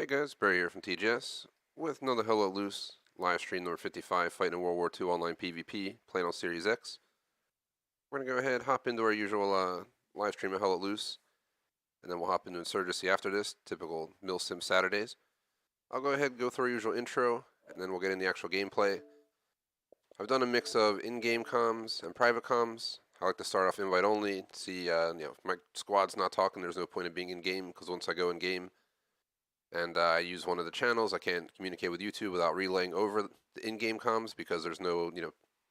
Hey guys, Barry here from TGS with another Hello Loose live stream number 55, fighting in World War II online PvP, playing on Series X. We're going to go ahead, hop into our usual live stream of Hello Loose, and then we'll hop into Insurgency after this, typical MilSim Saturdays. I'll go ahead and go through our usual intro, and then we'll get in the actual gameplay. I've done a mix of in-game comms and private comms. I like to start off invite only, see, if my squad's not talking, there's no point in being in-game, because once I go in-game, and I use one of the channels, I can't communicate with YouTube without relaying over the in-game comms because there's no,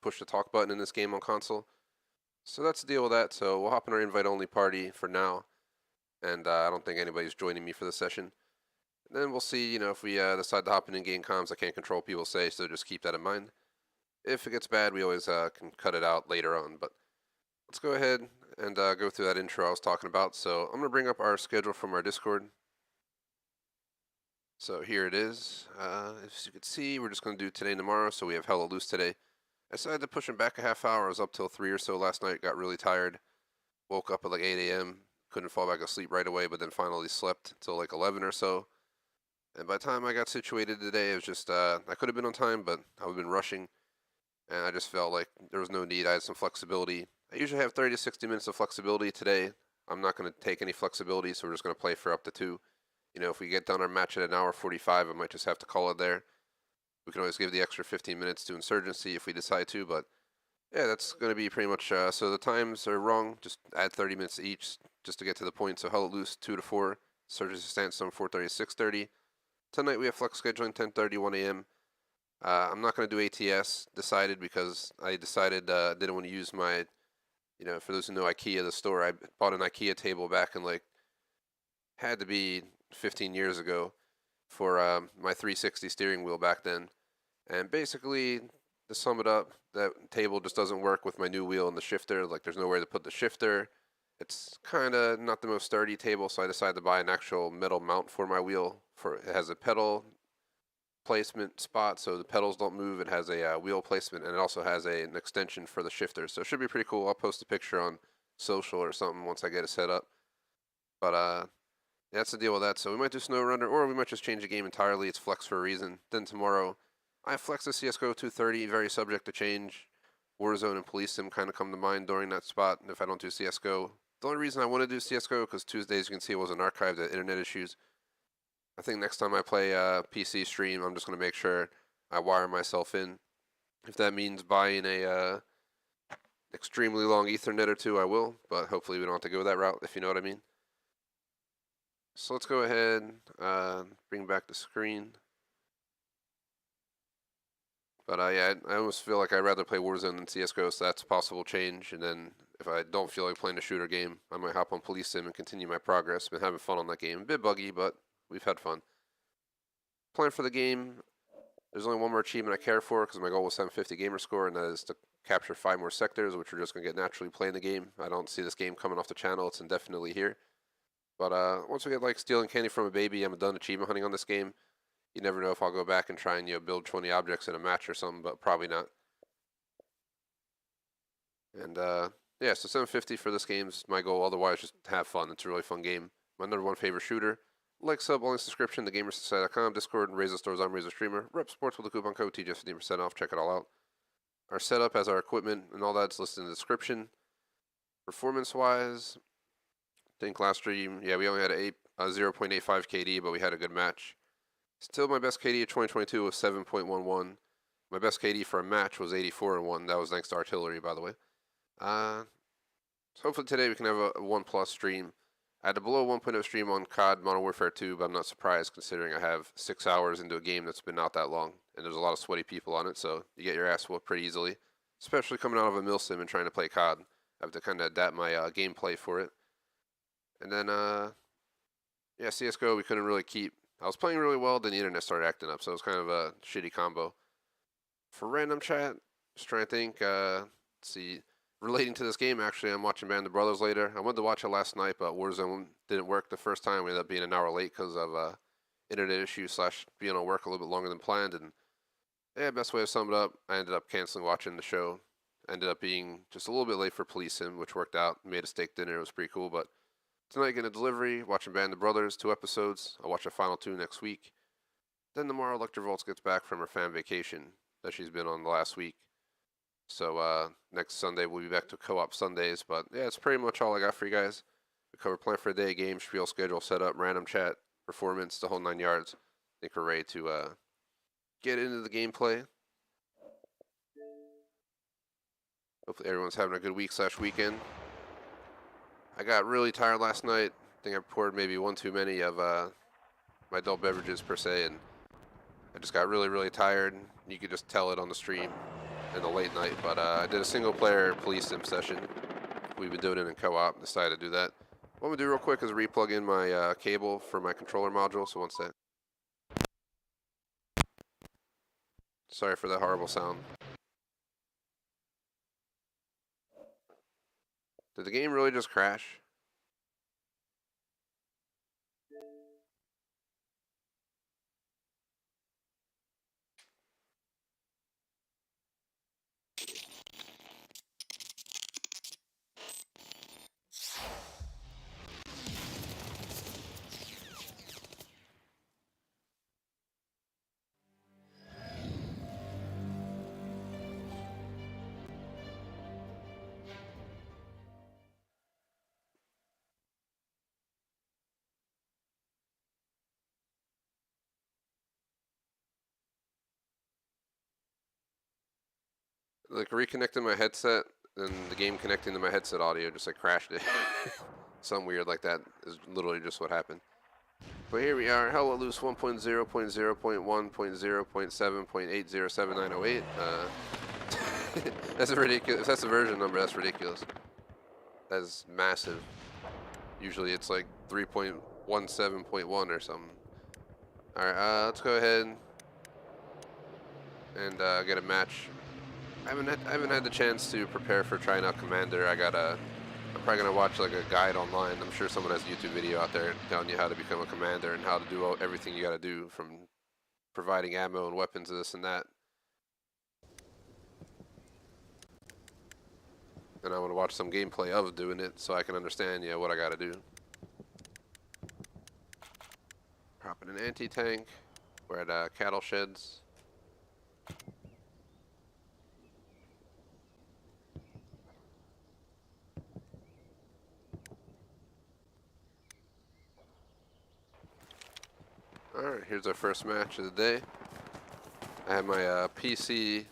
push to talk button in this game on console. So that's the deal with that. So we'll hop in our invite-only party for now, and I don't think anybody's joining me for the session. And then we'll see, if we decide to hop in in-game comms, I can't control what people say, so just keep that in mind. If it gets bad, we always can cut it out later on, but let's go ahead and go through that intro I was talking about. So I'm going to bring up our schedule from our Discord. So here it is. As you can see, we're just going to do today and tomorrow, so we have Hello Loose today. I decided to push him back a half hour. I was up till 3 or so last night, got really tired. Woke up at like 8 a.m., couldn't fall back asleep right away, but then finally slept till like 11 or so. And by the time I got situated today, it was just, I could have been on time, but I've been rushing. And I just felt like there was no need. I had some flexibility. I usually have 30 to 60 minutes of flexibility today. I'm not going to take any flexibility, so we're just going to play for up to 2. If we get done our match at 1:45, I might just have to call it there. We can always give the extra 15 minutes to Insurgency if we decide to, but yeah, that's going to be pretty much, so the times are wrong. Just add 30 minutes each just to get to the point. So Hello Loose, 2 to 4. Insurgency Standstone, 4:30 to 6:30. Tonight we have flex scheduling, 10:30, 1 a.m. I'm not going to do ATS, decided, because I decided didn't want to use my, for those who know IKEA, the store, I bought an IKEA table back in had to be 15 years ago for my 360 steering wheel back then. And basically, to sum it up, that table just doesn't work with my new wheel and the shifter. Like, there's nowhere to put the shifter. It's kind of not the most sturdy table, so I decided to buy an actual metal mount for my wheel. It has a pedal placement spot, so the pedals don't move. It has a wheel placement, and it also has an extension for the shifter. So it should be pretty cool. I'll post a picture on social or something once I get it set up. But that's the deal with that. So we might do SnowRunner, or we might just change the game entirely. It's flex for a reason. Then tomorrow, I flex the CSGO 230, very subject to change. Warzone and MilSim kind of come to mind during that spot if I don't do CSGO. The only reason I want to do CSGO, because Tuesdays, you can see, it wasn't archived at internet issues. I think next time I play PC stream, I'm just going to make sure I wire myself in. If that means buying a extremely long Ethernet or two, I will, but hopefully we don't have to go that route, if you know what I mean. So let's go ahead, bring back the screen. But yeah, I almost feel like I'd rather play Warzone than CSGO, so that's a possible change. And then if I don't feel like playing a shooter game, I might hop on MilSim and continue my progress. Been having fun on that game. A bit buggy, but we've had fun. Plan for the game, there's only one more achievement I care for, because my goal was 750 gamer score, and that is to capture 5 more sectors, which we're just going to get naturally playing the game. I don't see this game coming off the channel. It's indefinitely here. But once we get like stealing candy from a baby, I'm done achievement hunting on this game. You never know if I'll go back and try and build 20 objects in a match or something, but probably not. And yeah, so 750 for this game is my goal. Otherwise, just have fun. It's a really fun game. My number 1 favorite shooter. Like, sub, all in subscription, thegamersociety.com, Discord, and Razer stores. I'm Razer Streamer. Rep Sports with the coupon code TGS 15% off. Check it all out. Our setup has our equipment and all that's listed in the description. Performance-wise, I think last stream, yeah, we only had a 0.85 KD, but we had a good match. Still, my best KD of 2022 was 7.11. My best KD for a match was 84-1. That was thanks to artillery, by the way. So hopefully today we can have a 1+ stream. I had a below 1.0 stream on COD Modern Warfare 2, but I'm not surprised considering I have 6 hours into a game that's been out that long, and there's a lot of sweaty people on it, so you get your ass whooped pretty easily. Especially coming out of a MilSim and trying to play COD. I have to kind of adapt my gameplay for it. And then, yeah, CSGO we couldn't really keep. I was playing really well, then the internet started acting up, so it was kind of a shitty combo. For random chat, just trying to think, let's see, relating to this game, actually, I'm watching Band of Brothers later. I wanted to watch it last night, but Warzone didn't work the first time. We ended up being an hour late because of internet issues / being on work a little bit longer than planned. And yeah, best way to sum it up, I ended up canceling watching the show. Ended up being just a little bit late for MilSim, which worked out. Made a steak dinner. It was pretty cool, but Tonight getting a delivery, watching Band of Brothers, 2 episodes. I'll watch the final 2 next week. Then tomorrow Electrovolts gets back from her fan vacation that she's been on the last week. So next Sunday we'll be back to co-op Sundays. But yeah, it's pretty much all I got for you guys. We cover plan for the day, game, spiel, schedule, setup, random chat, performance, the whole 9 yards. I think we're ready to get into the gameplay. Hopefully everyone's having a good week/weekend. I got really tired last night. I think I poured maybe one too many of my adult beverages per se, and I just got really tired. You could just tell it on the stream in the late night. But I did a single player police sim session. We've been doing it in co-op. Decided to do that. What I'm gonna do real quick is replug in my cable for my controller module. So one sec. Sorry for that horrible sound. Did the game really just crash? Like reconnecting my headset and the game connecting to my headset audio just like crashed it. Something weird like that is literally just what happened. But here we are, Hell Let Loose 1.0.0.1.0.7.807.908. That's a ridiculous. If that's the version number, that's ridiculous. That's massive. Usually it's like 3.17.1 or something. Alright, let's go ahead and get a match. I haven't had the chance to prepare for trying out Commander. I'm probably gonna watch like a guide online. I'm sure someone has a YouTube video out there telling you how to become a commander and how to do everything you gotta do, from providing ammo and weapons to this and that. And I want to watch some gameplay of doing it so I can understand, yeah, what I gotta do. Dropping an anti-tank. We're at cattle sheds. Alright, here's our first match of the day. I have my PC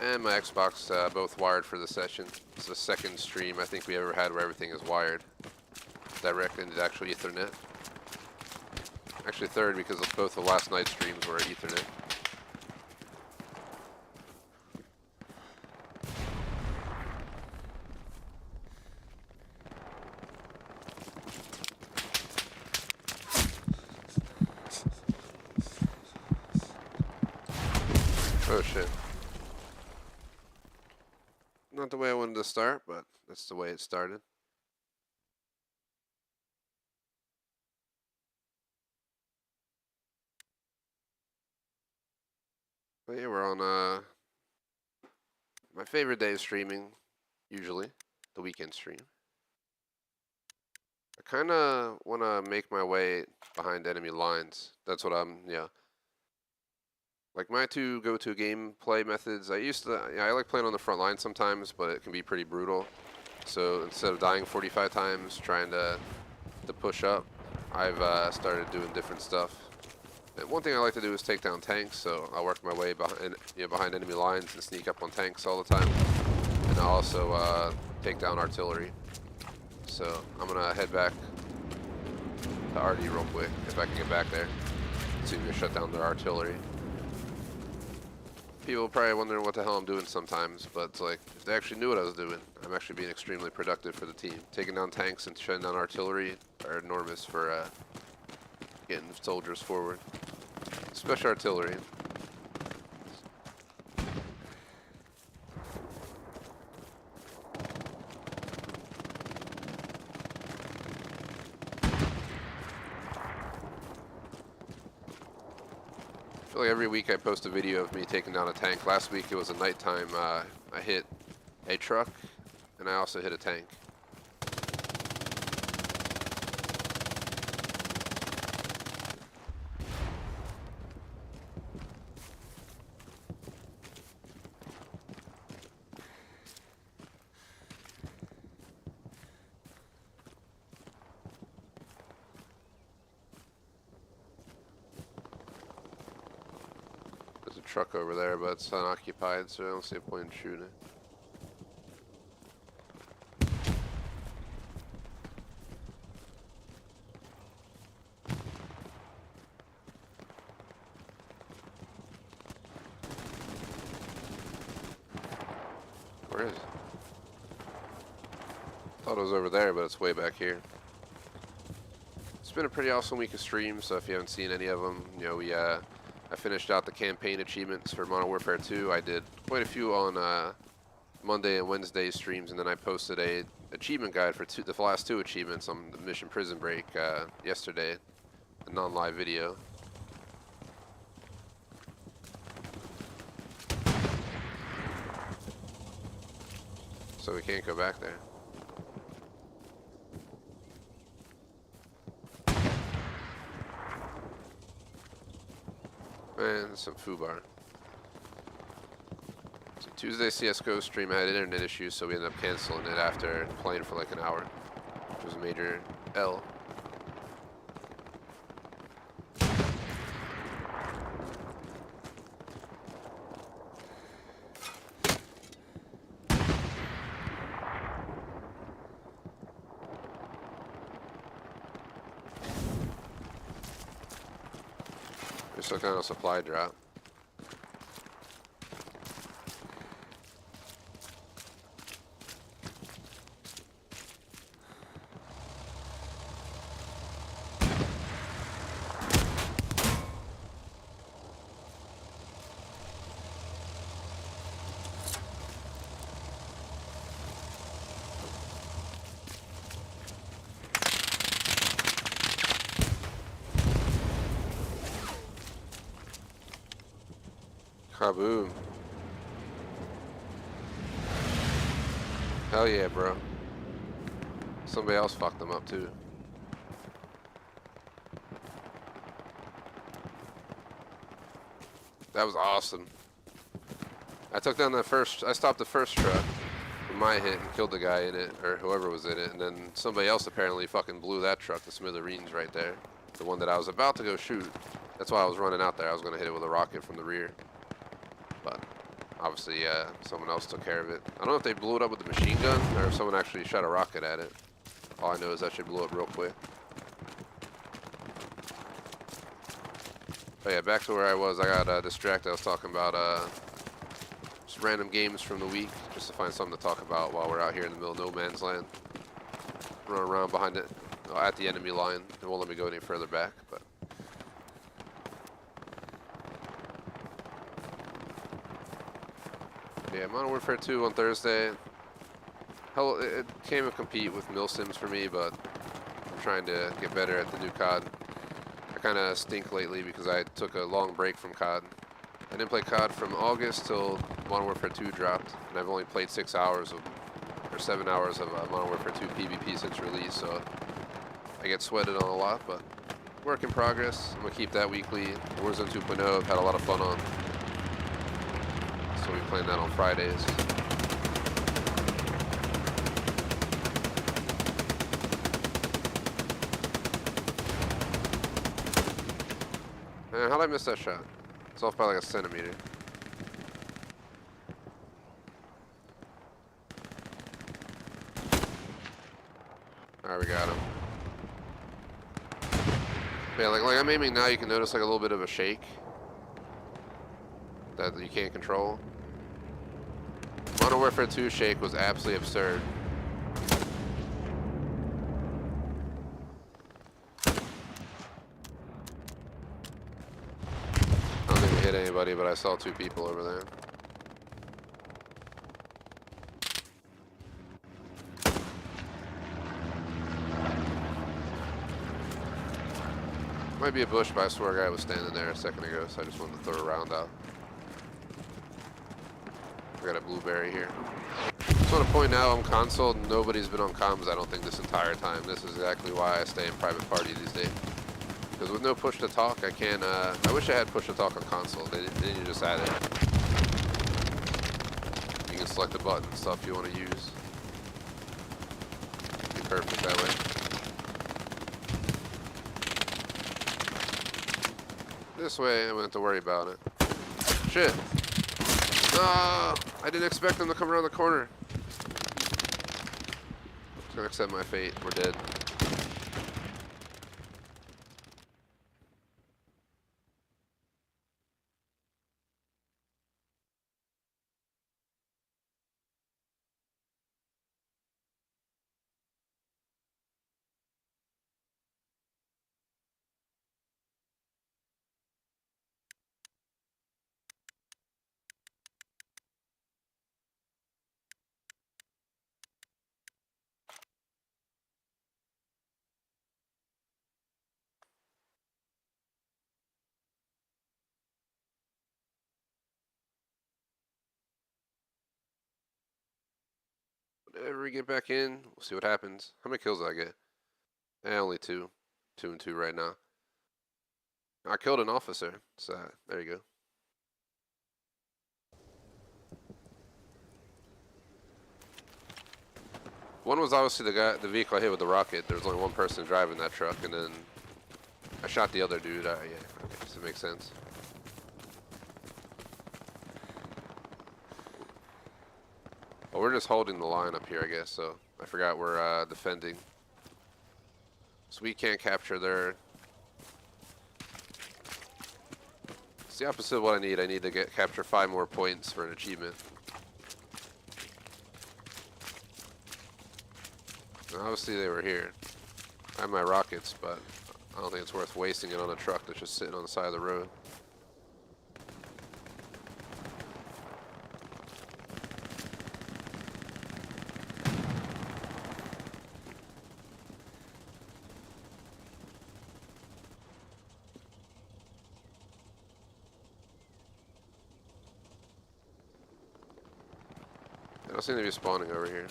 and my Xbox both wired for the session. It's the second stream I think we ever had where everything is wired direct into actual Ethernet. Actually third, because both the last night's streams were Ethernet. Oh shit. Not the way I wanted to start, but that's the way it started. But yeah, we're on my favorite day of streaming, usually, the weekend stream. I kind of want to make my way behind enemy lines. That's what yeah. Like my two go-to gameplay methods, I like playing on the front line sometimes, but it can be pretty brutal. So instead of dying 45 times trying to push up, I've started doing different stuff. And one thing I like to do is take down tanks, so I'll work my way behind enemy lines and sneak up on tanks all the time. And I'll also take down artillery. So I'm gonna head back to Arty real quick, if I can get back there. See if we can shut down their artillery. People probably wondering what the hell I'm doing sometimes, but it's like, if they actually knew what I was doing, I'm actually being extremely productive for the team. Taking down tanks and shutting down artillery are enormous for getting soldiers forward. Especially artillery. I feel like every week I post a video of me taking down a tank. Last week it was a nighttime. I hit a truck, and I also hit a tank. truck over there, but it's unoccupied, so I don't see a point in shooting it. Where is it? Thought it was over there, but it's way back here. It's been a pretty awesome week of streams, so if you haven't seen any of them, you know, I finished out the campaign achievements for Modern Warfare 2. I did quite a few on Monday and Wednesday streams, and then I posted a achievement guide for the last 2 achievements on the Mission Prison Break yesterday, a non-live video. So we can't go back there. And some foobar. So Tuesday CSGO stream, I had internet issues, so we ended up canceling it after playing for like an hour, which was a major L. Just looking at a supply drop. Kaboom. Hell yeah, bro. Somebody else fucked them up too. That was awesome. I took down I stopped the first truck with my hit and killed the guy in it, or whoever was in it, and then somebody else apparently fucking blew that truck to smithereens right there. The one that I was about to go shoot. That's why I was running out there. I was gonna hit it with a rocket from the rear. But obviously, someone else took care of it. I don't know if they blew it up with the machine gun or if someone actually shot a rocket at it. All I know is that shit blew up real quick. But yeah, back to where I was. I got distracted. I was talking about just random games from the week, just to find something to talk about while we're out here in the middle of no man's land. Running around behind it, at the enemy line. It won't let me go any further back, but. Yeah, Modern Warfare 2 on Thursday. Hell, it came to compete with MilSims for me, but I'm trying to get better at the new COD. I kind of stink lately because I took a long break from COD. I didn't play COD from August till Modern Warfare 2 dropped, and I've only played 7 hours of Modern Warfare 2 PvP since release, so I get sweated on a lot, but work in progress. I'm going to keep that weekly. Warzone 2.0 I've had a lot of fun on. So we're playing that on Fridays. Man, how'd I miss that shot? It's off by like a centimeter. Alright, we got him. Yeah, like I'm aiming now, you can notice like a little bit of a shake that you can't control. Modern Warfare 2 shake was absolutely absurd. I don't think we hit anybody, but I saw 2 people over there. Might be a bush, but I swear a guy was standing there a second ago, so I just wanted to throw a round out. I got a blueberry here. Just want to point out I'm console. Nobody's been on comms, I don't think, this entire time. This is exactly why I stay in private party these days. Because with no push to talk, I can't. I wish I had push to talk on console. Then you just add it. You can select the button and stuff you want to use. Be perfect that way. This way, I don't have to worry about it. shit. No! I didn't expect them to come around the corner. Just gonna accept my fate. We're dead. Whenever we get back in, we'll see what happens. How many kills did I get? Only 2. 2 and 2 right now. I killed an officer, so there you go. One was obviously the vehicle I hit with the rocket. There was only one person driving that truck, and then I shot the other dude. Yeah, okay, so it makes sense. Well, we're just holding the line up here, I guess, so I forgot we're defending. So we can't capture their... It's the opposite of what I need. I need to capture 5 more points for an achievement. And obviously they were here. I have my rockets, but I don't think it's worth wasting it on a truck that's just sitting on the side of the road. They don't seem to be spawning over here.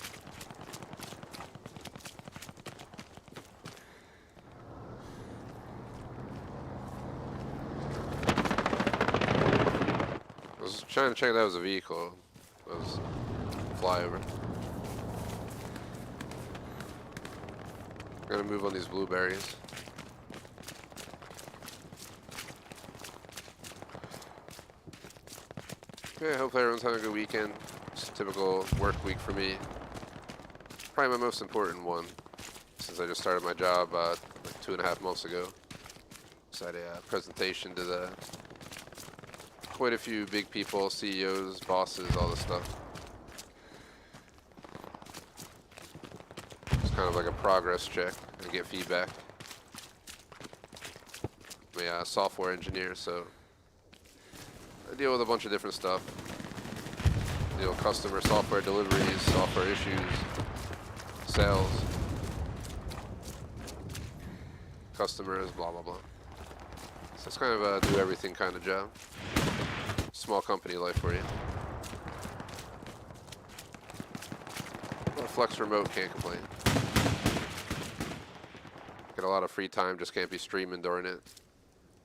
I was trying to check if that was a vehicle. That was flyover. Gotta move on these blueberries. Okay, hopefully everyone's having a good weekend. It's a typical work week for me. Probably my most important one, since I just started my job like 2.5 months ago. Just had a presentation to quite a few big people, CEOs, bosses, all this stuff. It's kind of like a progress check and get feedback. I'm a software engineer, so I deal with a bunch of different stuff. Deal with customer software deliveries, software issues, sales, customers, blah, blah, blah. So it's kind of a do everything kind of job. Small company life for you. Well, flex remote, can't complain. Get a lot of free time, just can't be streaming during it.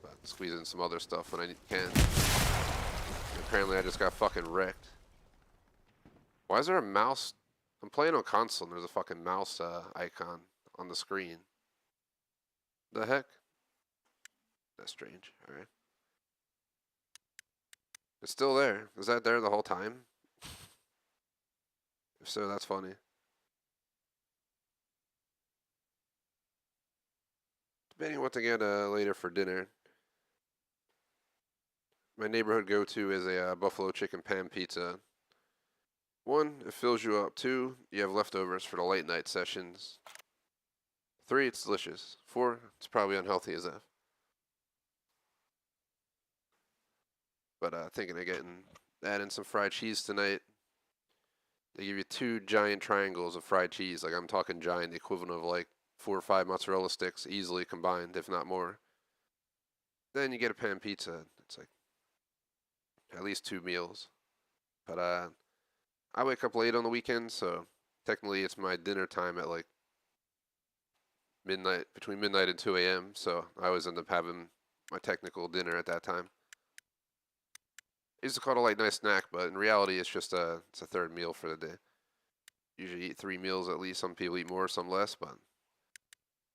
But squeeze in some other stuff when I can. Apparently I just got fucking wrecked. Why is there a mouse? I'm playing on console and there's a fucking mouse icon on the screen. The heck? That's strange. Alright. It's still there. Is that there the whole time? If so, that's funny. Debating what to get later for dinner. My neighborhood go-to is a buffalo chicken pan pizza. 1, it fills you up. 2, you have leftovers for the late night sessions. 3, it's delicious. 4, it's probably unhealthy as F. But thinking of adding some fried cheese tonight. They give you 2 giant triangles of fried cheese. Like I'm talking giant, the equivalent of like 4 or 5 mozzarella sticks easily combined, if not more. Then you get a pan pizza. It's like at least 2 meals. But I wake up late on the weekend, so technically it's my dinner time at like midnight, between midnight and 2 a.m. So I always end up having my technical dinner at that time. I used to call it a like nice snack, but in reality it's just it's a third meal for the day. Usually eat 3 meals at least. Some people eat more, some less, but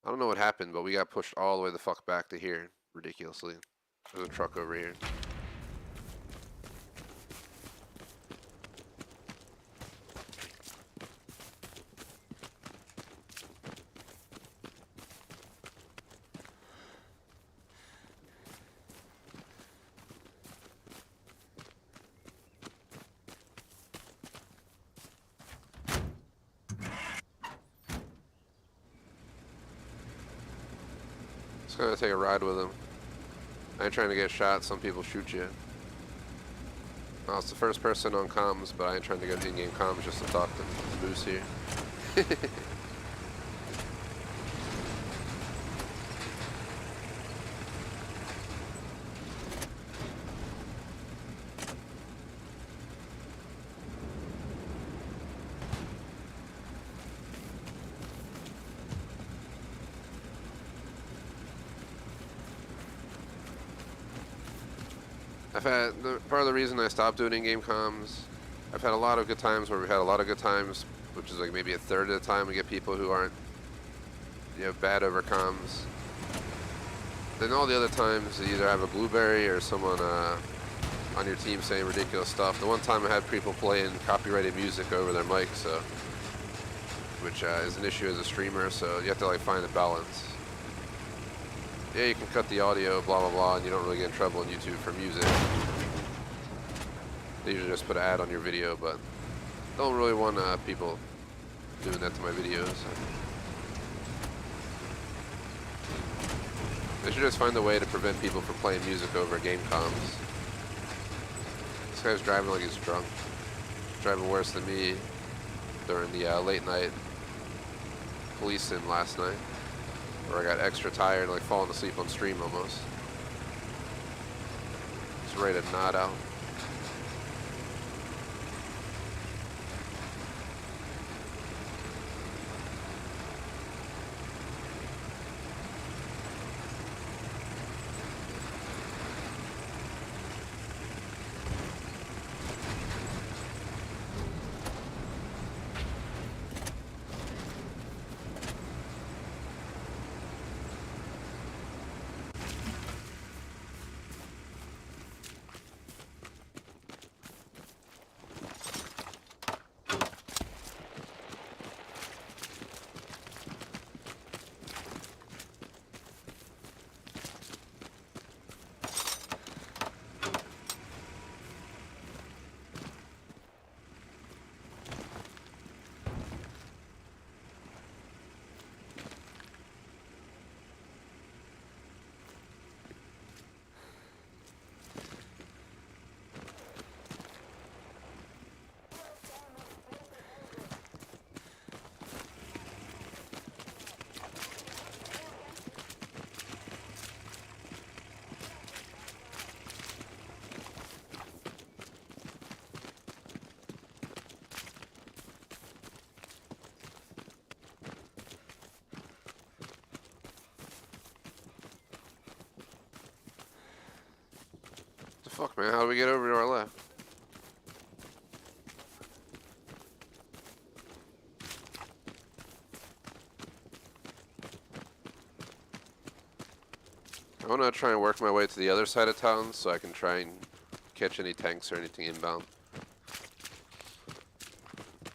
I don't know what happened, but we got pushed all the way the fuck back to here, ridiculously. There's a truck over here. Just gonna take a ride with him. I ain't trying to get shot. Some people shoot you. I was the first person on comms, but I ain't trying to get in-game comms just to talk to Moose here. Part of the reason I stopped doing in-game comms, I've had a lot of good times where we had a lot of good times, which is like maybe a third of the time we get people who aren't, you know, bad over comms. Then all the other times you either have a blueberry or someone on your team saying ridiculous stuff. The one time I had people playing copyrighted music over their mic, so which is an issue as a streamer, so you have to like find a balance. Yeah, you can cut the audio, blah blah blah, and you don't really get in trouble on YouTube for music. They usually just put an ad on your video, but don't really want people doing that to my videos. They should just find a way to prevent people from playing music over game comms. This guy's driving like he's drunk. He's driving worse than me during the late night police sim last night, where I got extra tired, like falling asleep on stream almost. Just ready to nod out. Fuck, man, how do we get over to our left? I want to try and work my way to the other side of town so I can try and catch any tanks or anything inbound.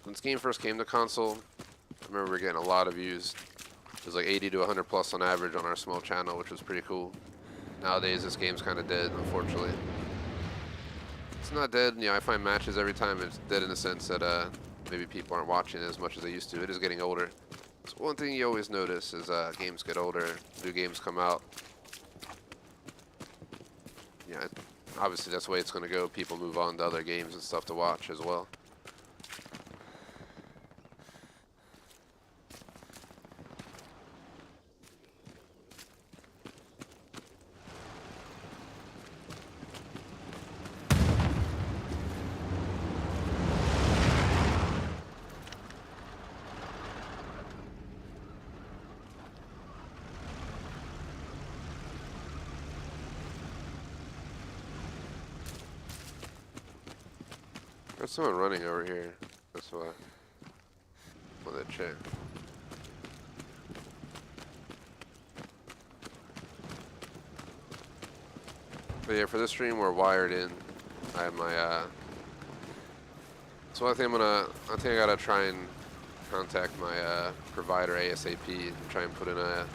When this game first came to console, I remember we were getting a lot of views. It was like 80 to 100 plus on average on our small channel, which was pretty cool. Nowadays, this game's kind of dead, unfortunately. It's not dead, you know, I find matches every time. It's dead in the sense that maybe people aren't watching as much as they used to. It is getting older. So one thing you always notice is games get older, new games come out. Yeah, obviously that's the way it's going to go. People move on to other games and stuff to watch as well. There's someone running over here. That's why. On that check. But yeah, for this stream we're wired in. I have my so I think I gotta try and contact my provider ASAP and try and put in a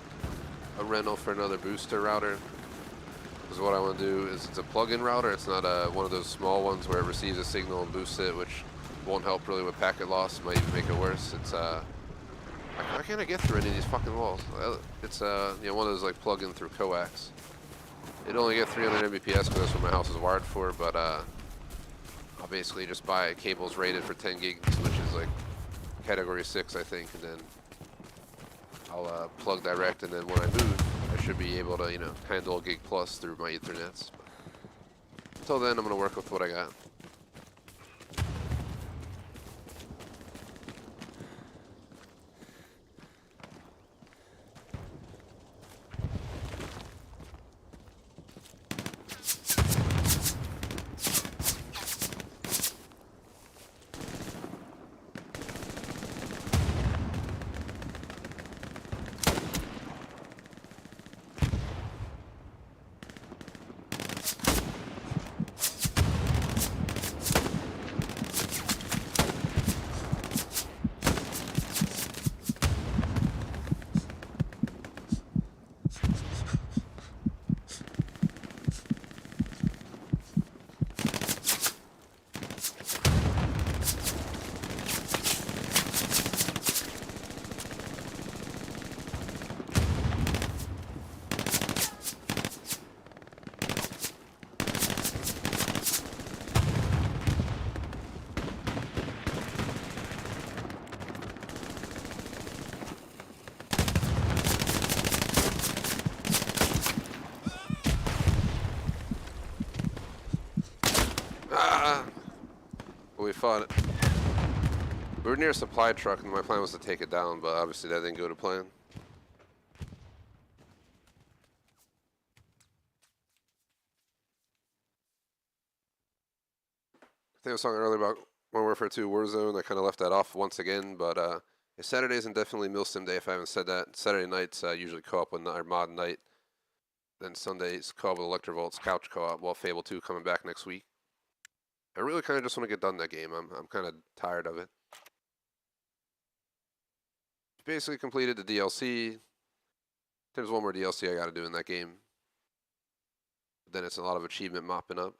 rental for another booster router. Because what I want to do is, it's a plug-in router. It's not one of those small ones where it receives a signal and boosts it, which won't help really with packet loss. Might even make it worse. It's Why can't I get through any of these fucking walls? It's you know, one of those like plug-in through coax. It'd only get 300 Mbps because that's what my house is wired for, but I'll basically just buy cables rated for 10 gigs, which is like category 6, I think, and then I'll plug direct, and then when I move, I should be able to, you know, handle a gig plus through my Ethernets. But until then, I'm gonna work with what I got. We fought it. We were near a supply truck, and my plan was to take it down, but obviously that didn't go to plan. I think I was talking earlier about Modern Warfare 2 Warzone. I kind of left that off once again, but Saturdays and definitely MilSim Day if I haven't said that. Saturday nights usually co-op with our mod night. Then Sundays co-op with Electrovolt's couch co-op, while Fable 2 coming back next week. I really kind of just want to get done that game. I'm kind of tired of it. Basically completed the DLC. There's one more DLC I got to do in that game. But then it's a lot of achievement mopping up.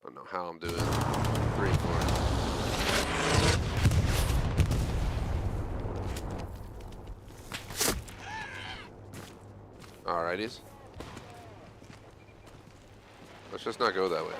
I don't know how I'm doing. 3 and 4. Alrighties. Let's just not go that way.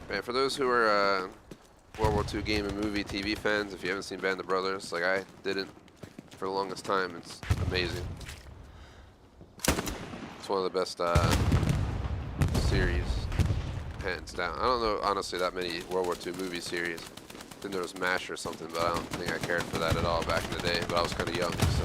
Man, for those who are World War II game and movie TV fans, if you haven't seen Band of Brothers, like I didn't for the longest time, it's amazing. It's one of the best series, hands down. I don't know, honestly, that many World War II movie series. I think there was MASH or something, but I don't think I cared for that at all back in the day, but I was kind of young, so.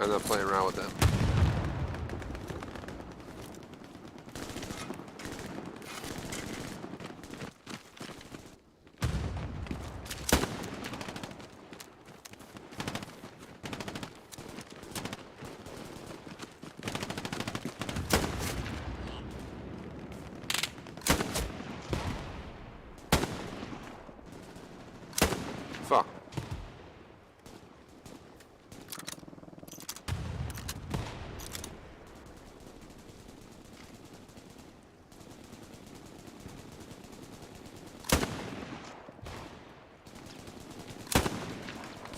I'm not playing around with them. Fuck.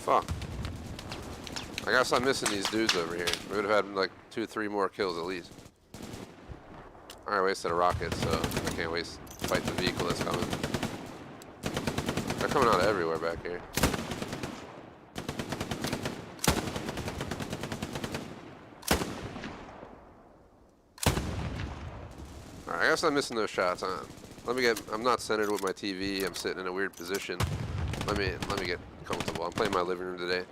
Fuck. I gotta stop missing these dudes over here. We would have had like 2 or 3 more kills at least. Alright, wasted a rocket, so I can't fight the vehicle that's coming. They're coming out of everywhere back here. guess I'm missing those shots. I'm not centered with my TV. I'm sitting in a weird position. Let me get comfortable. I'm playing my living room today.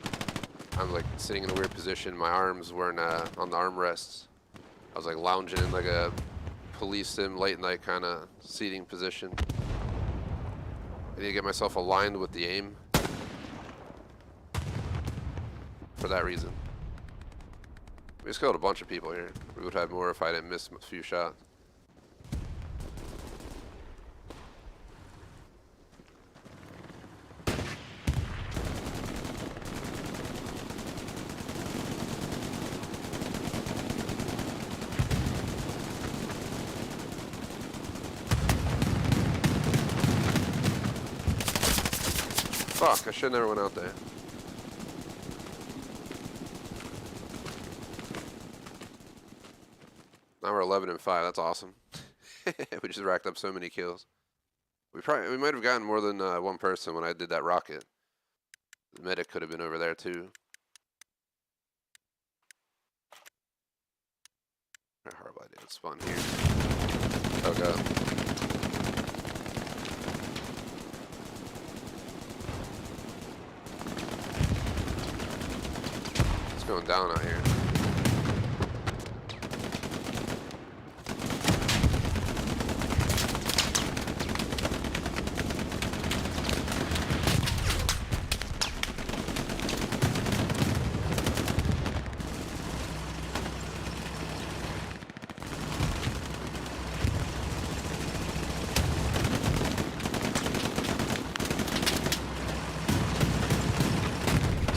I'm like sitting in a weird position. My arms weren't on the armrests. I was like lounging in like a police sim late night kind of seating position. I need to get myself aligned with the aim for that reason. We just killed a bunch of people here. We would have had more if I didn't miss a few shots. Fuck, I should never went out there. Now we're 11 and 5. That's awesome. We just racked up so many kills. We might have gotten more than one person when I did that rocket. The medic could have been over there too. Very horrible idea to spawn here. Oh god. It's going down out here.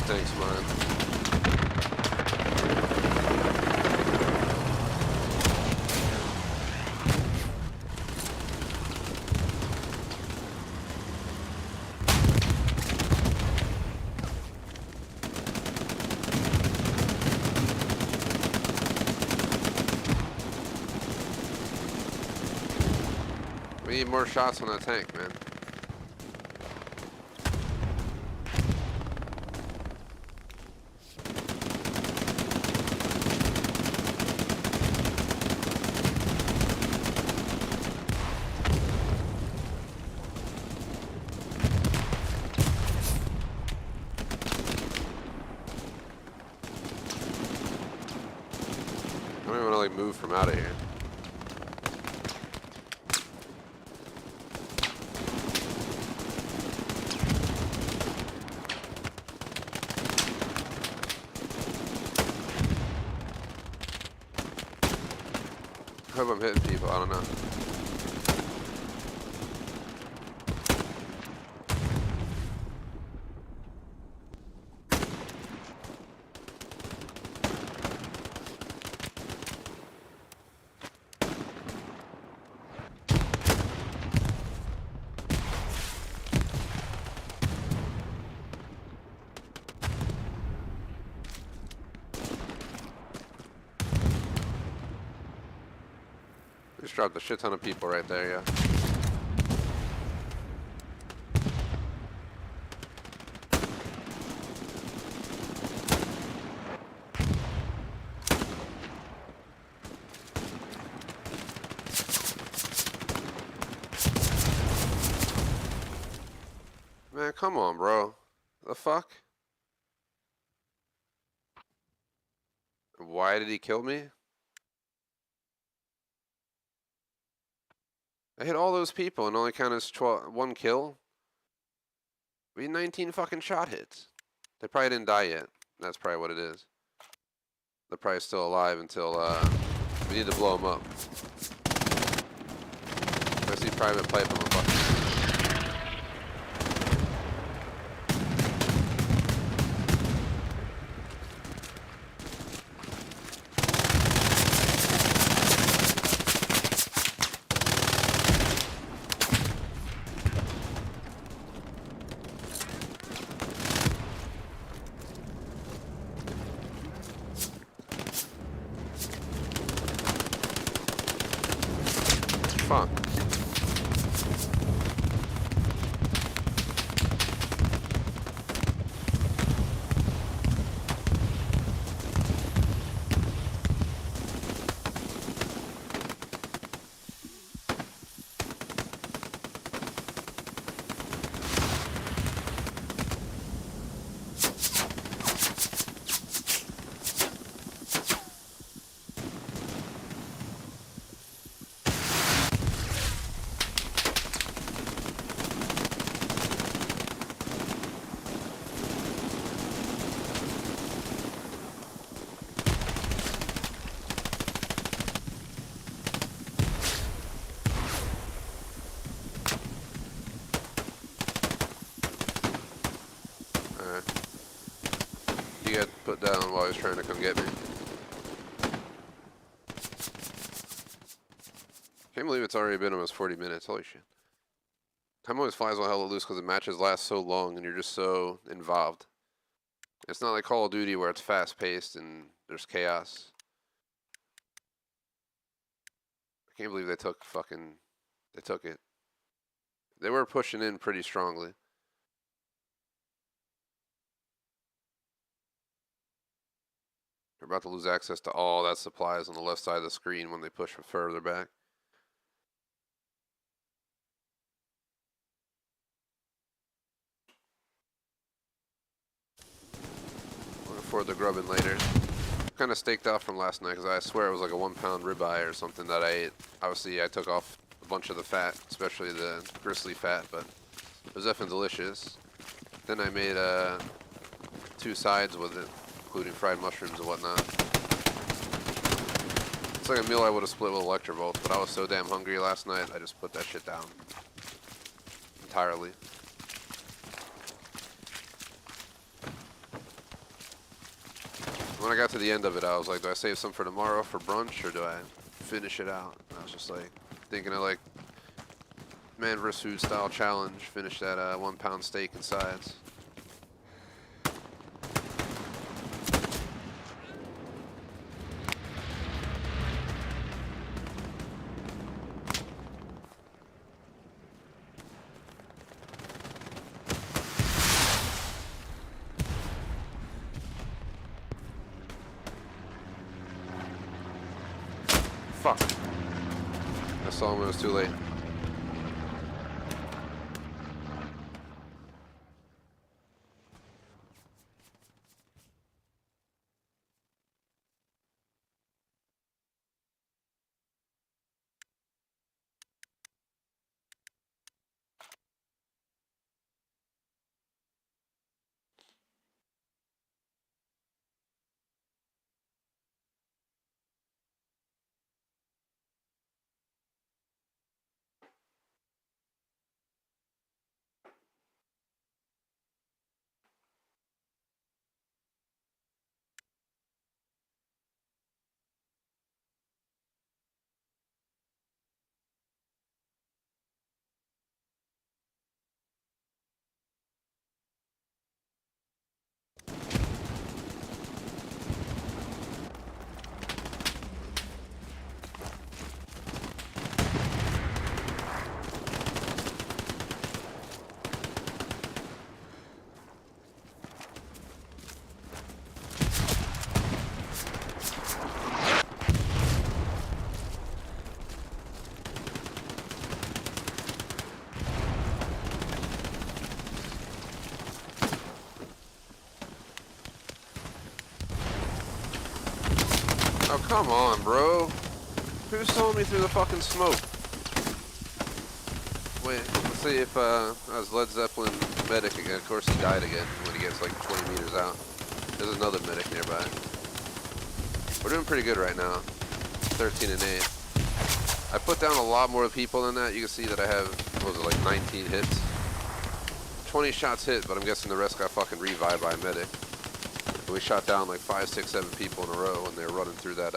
Thanks, man. We need more shots on that tank, man. I don't even want to like move from out of here. I hope I'm hitting people, I don't know. Just dropped a shit ton of people right there, yeah. Man, come on, bro. The fuck? Why did he kill me? I hit all those people and only counted as 1 kill. We had 19 fucking shot hits. They probably didn't die yet. That's probably what it is. They're probably still alive until we need to blow them up. I see private pipe on the fucking. Fuck. while he was trying to come get me. Can't believe it's already been almost 40 minutes. Holy shit. Time always flies while hella loose because the matches last so long and you're just so involved. It's not like Call of Duty where it's fast paced and there's chaos. I can't believe they took it. They were pushing in pretty strongly. They're about to lose access to all that supplies on the left side of the screen when they push further back. Looking forward to grubbing later. Kind of staked off from last night because I swear it was like a 1 pound ribeye or something that I ate. Obviously, I took off a bunch of the fat, especially the gristly fat, but it was definitely delicious. Then I made 2 sides with it, including fried mushrooms and whatnot. It's like a meal I would have split with Electrovolt, but I was so damn hungry last night, I just put that shit down entirely. When I got to the end of it, I was like, do I save some for tomorrow for brunch, or do I finish it out? And I was just like, thinking of like man vs. food style challenge, finish that 1 pound steak and sides. Fuck. I saw him when it was too late. Oh, come on, bro. Who's throwing me through the fucking smoke? Wait, let's see if I was Led Zeppelin medic again. Of course he died again when he gets like 20 meters out. There's another medic nearby. We're doing pretty good right now. 13 and 8. I put down a lot more people than that. You can see that I have, what was it, like 19 hits? 20 shots hit, but I'm guessing the rest got fucking revived by a medic. We shot down like 5, 6, 7 people in a row when they were running through that,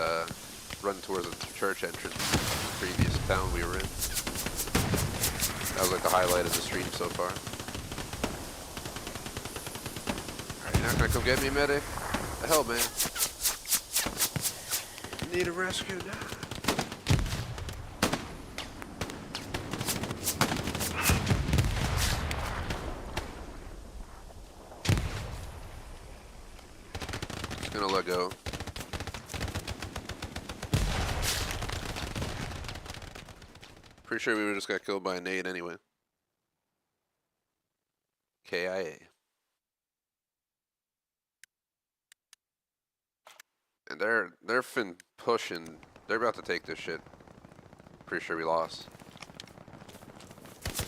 running towards the church entrance, the previous town we were in. That was like the highlight of the stream so far. Alright, you're not gonna come get me, medic? The hell, man? Need a rescue now. Gonna let go. Pretty sure we just got killed by a nade anyway. KIA. And they're fin pushing. They're about to take this shit. Pretty sure we lost.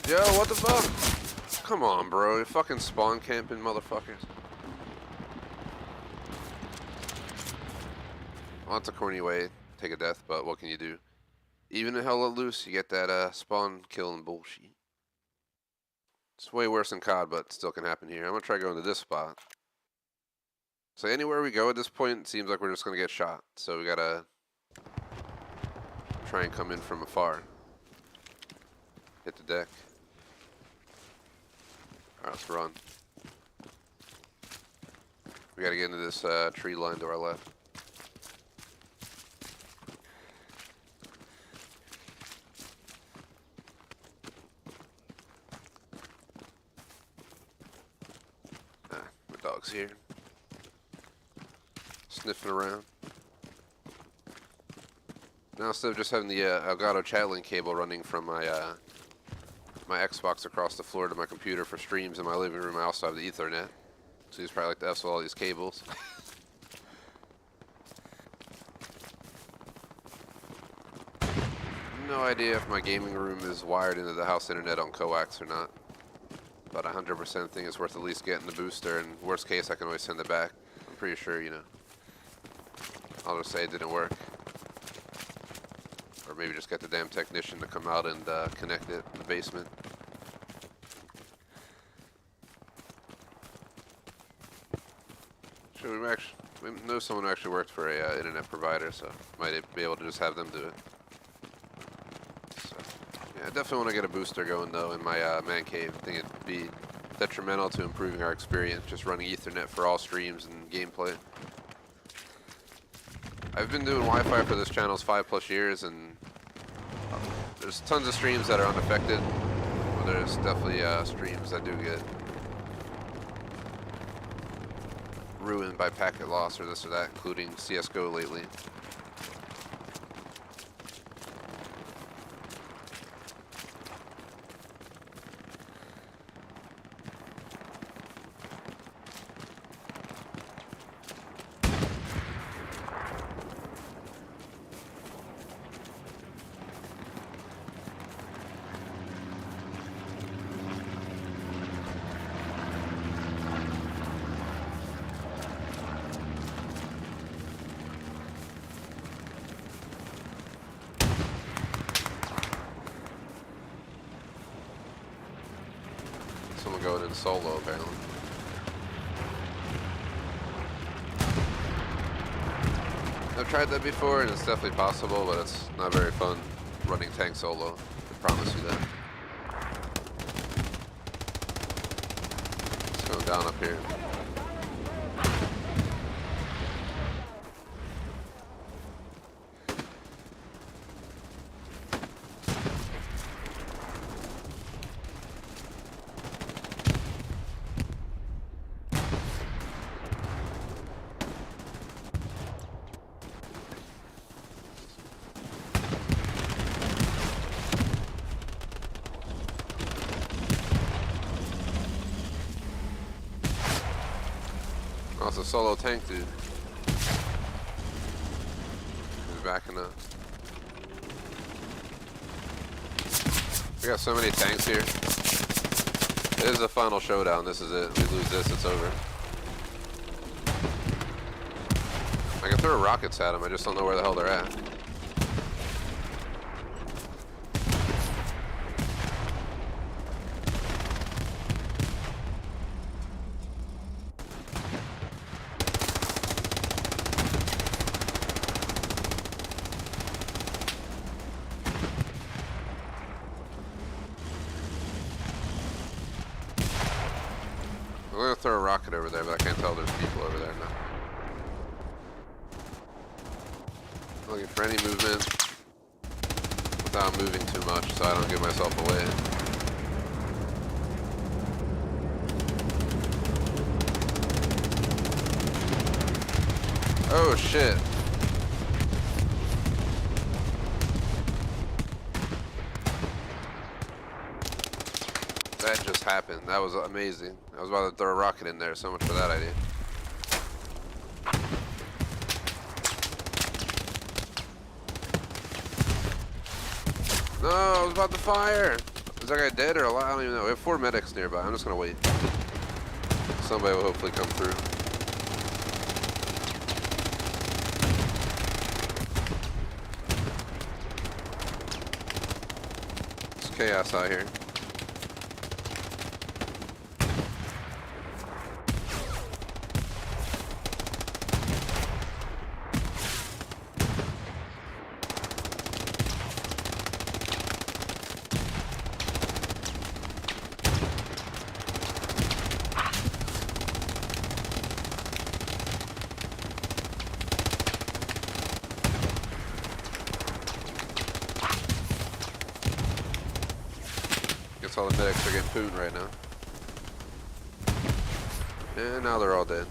Yo, what the fuck? Come on, bro. You fucking spawn camping motherfuckers. Well, that's a corny way. Take a death, but what can you do? Even in hella loose, you get that spawn killing bullshit. It's way worse than COD, but still can happen here. I'm gonna try going to this spot. So anywhere we go at this point, it seems like we're just gonna get shot. So we gotta try and come in from afar. Hit the deck. Alright, let's run. We gotta get into this tree line to our left. My dog's here. Sniffing around. Now instead of just having the Elgato chat link cable running from my my Xbox across the floor to my computer for streams in my living room, I also have the Ethernet. So he's probably like to F all these cables. No idea if my gaming room is wired into the house internet on coax or not. But I 100% think it's worth at least getting the booster, and worst case I can always send it back. I'm pretty sure, you know. I'll just say it didn't work. Or maybe just get the damn technician to come out and connect it in the basement. Sure, we know someone who actually worked for a internet provider, so might be able to just have them do it. So, yeah, I definitely want to get a booster going though in my man cave. I think it'd be detrimental to improving our experience just running Ethernet for all streams and gameplay. I've been doing Wi-Fi for this channel 5+ years, and there's tons of streams that are unaffected, but there's definitely streams that do get ruined by packet loss or this or that, including CSGO lately. Someone going in solo apparently. I've tried that before and it's definitely possible, but it's not very fun running tank solo. I promise you that. It's going down up here. Oh, it's a solo tank, dude. He's backing up. We got so many tanks here. It is the final showdown. This is it. We lose this, it's over. I can throw rockets at them. I just don't know where the hell they're at. I'm gonna throw a rocket over there, but I can't tell there's people over there now. Looking for any movement without moving too much so I don't give myself away. Oh shit. That just happened. That was amazing. I was about to throw a rocket in there. So much for that idea. No, I was about to fire. Is that guy dead or alive? I don't even know. We have 4 medics nearby. I'm just gonna wait. Somebody will hopefully come through. It's chaos out here. guess all the medics are getting pooned right now. And now they're all dead.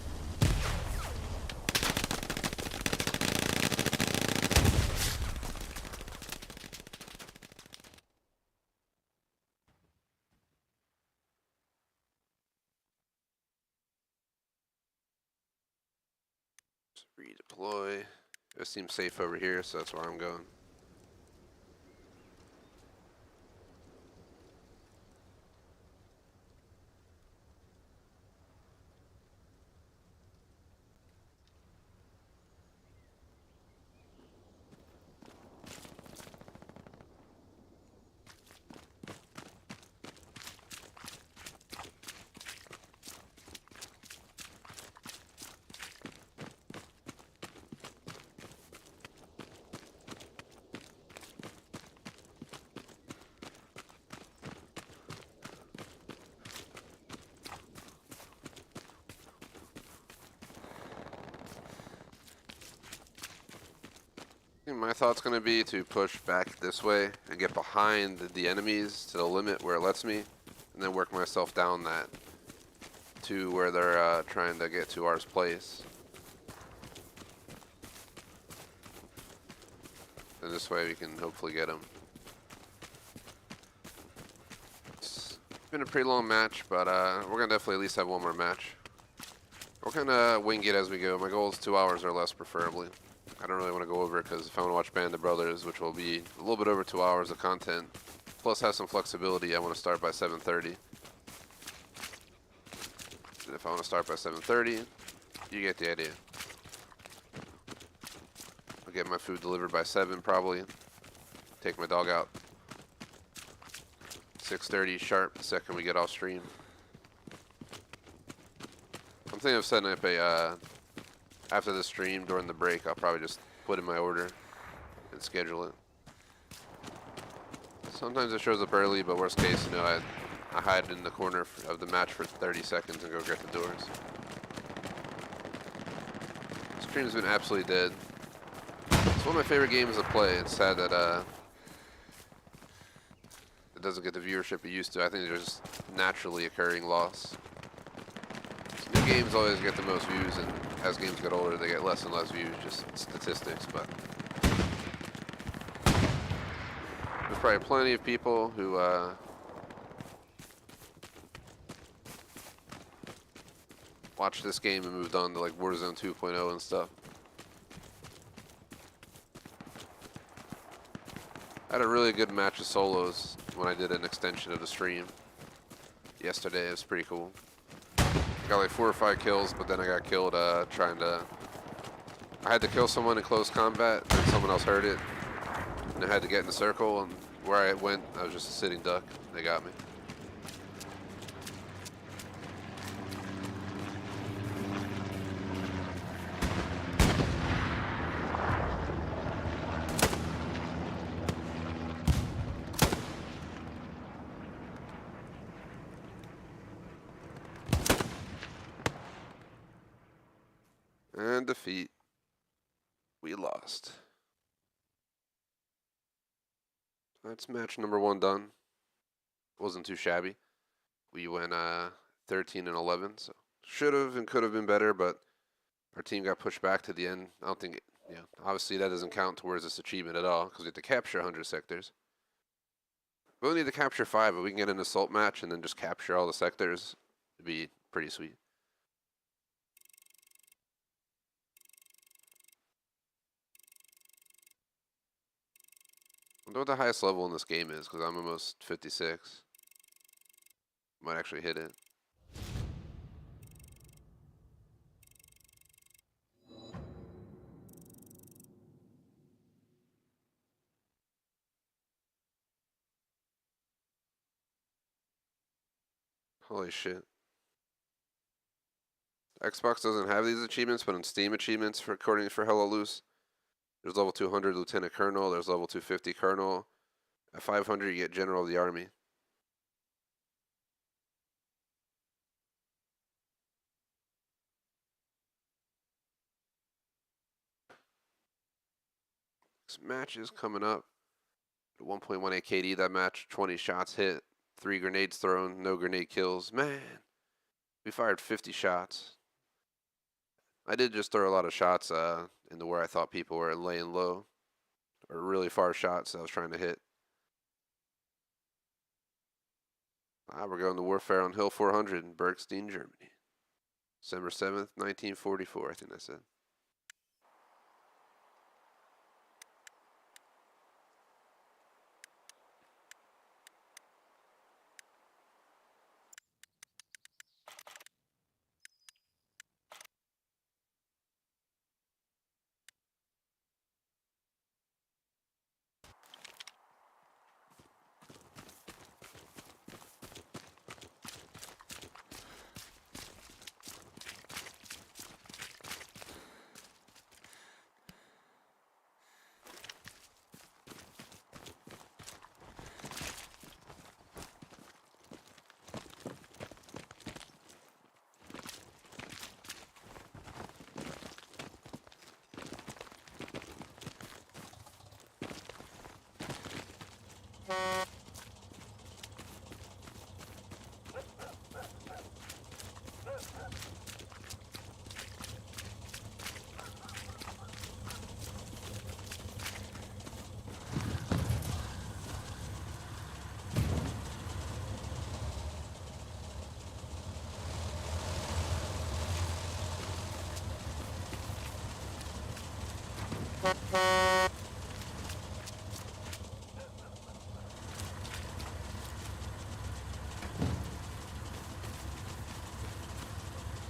Just redeploy. It seems safe over here, so that's where I'm going. My thought's going to be to push back this way and get behind the enemies to the limit where it lets me, and then work myself down that to where they're trying to get to ours place. And this way we can hopefully get them. It's been a pretty long match, but we're going to definitely at least have one more match. We'll kind of wing it as we go. My goal is 2 hours or less, preferably. I don't really want to go over it because if I want to watch Band of Brothers, which will be a little bit over 2 hours of content, plus have some flexibility, I want to start by 7:30. And if I want to start by 7:30, you get the idea. I'll get my food delivered by 7 probably. Take my dog out 6:30 sharp the second we get off stream. I'm thinking of setting up a after the stream, during the break, I'll probably just put in my order and schedule it. Sometimes it shows up early, but worst case, you know, I hide in the corner of the match for 30 seconds and go get the doors. Stream's been absolutely dead. It's one of my favorite games to play. It's sad that it doesn't get the viewership it used to. I think there's just naturally occurring loss. New games always get the most views, and as games get older, they get less and less views, just statistics. But there's probably plenty of people who watched this game and moved on to like Warzone 2.0 and stuff. I had a really good match of solos when I did an extension of the stream yesterday. It was pretty cool. Got like 4 or 5 kills, but then I got killed I had to kill someone in close combat, and someone else heard it, and I had to get in the circle, and where I went, I was just a sitting duck. They got me. And defeat. We lost. That's match number 1 done. Wasn't too shabby. We went 13 and 11, so should have and could have been better, but our team got pushed back to the end. I don't think, obviously that doesn't count towards this achievement at all, because we have to capture 100 sectors. We only need to capture 5, but we can get an assault match and then just capture all the sectors. It'd be pretty sweet. I wonder what the highest level in this game is, because I'm almost 56. Might actually hit it. Holy shit. Xbox doesn't have these achievements, but in Steam achievements, according for Hello Loose, there's level 200 Lieutenant Colonel, there's level 250 Colonel. At 500, you get General of the Army. This match is coming up. 1.18 KD, that match, 20 shots hit. 3 grenades thrown, no grenade kills. Man, we fired 50 shots. I did just throw a lot of shots into where I thought people were laying low, or really far shots I was trying to hit. We're going to warfare on Hill 400 in Bergstein, Germany. December 7th, 1944, I think that's it.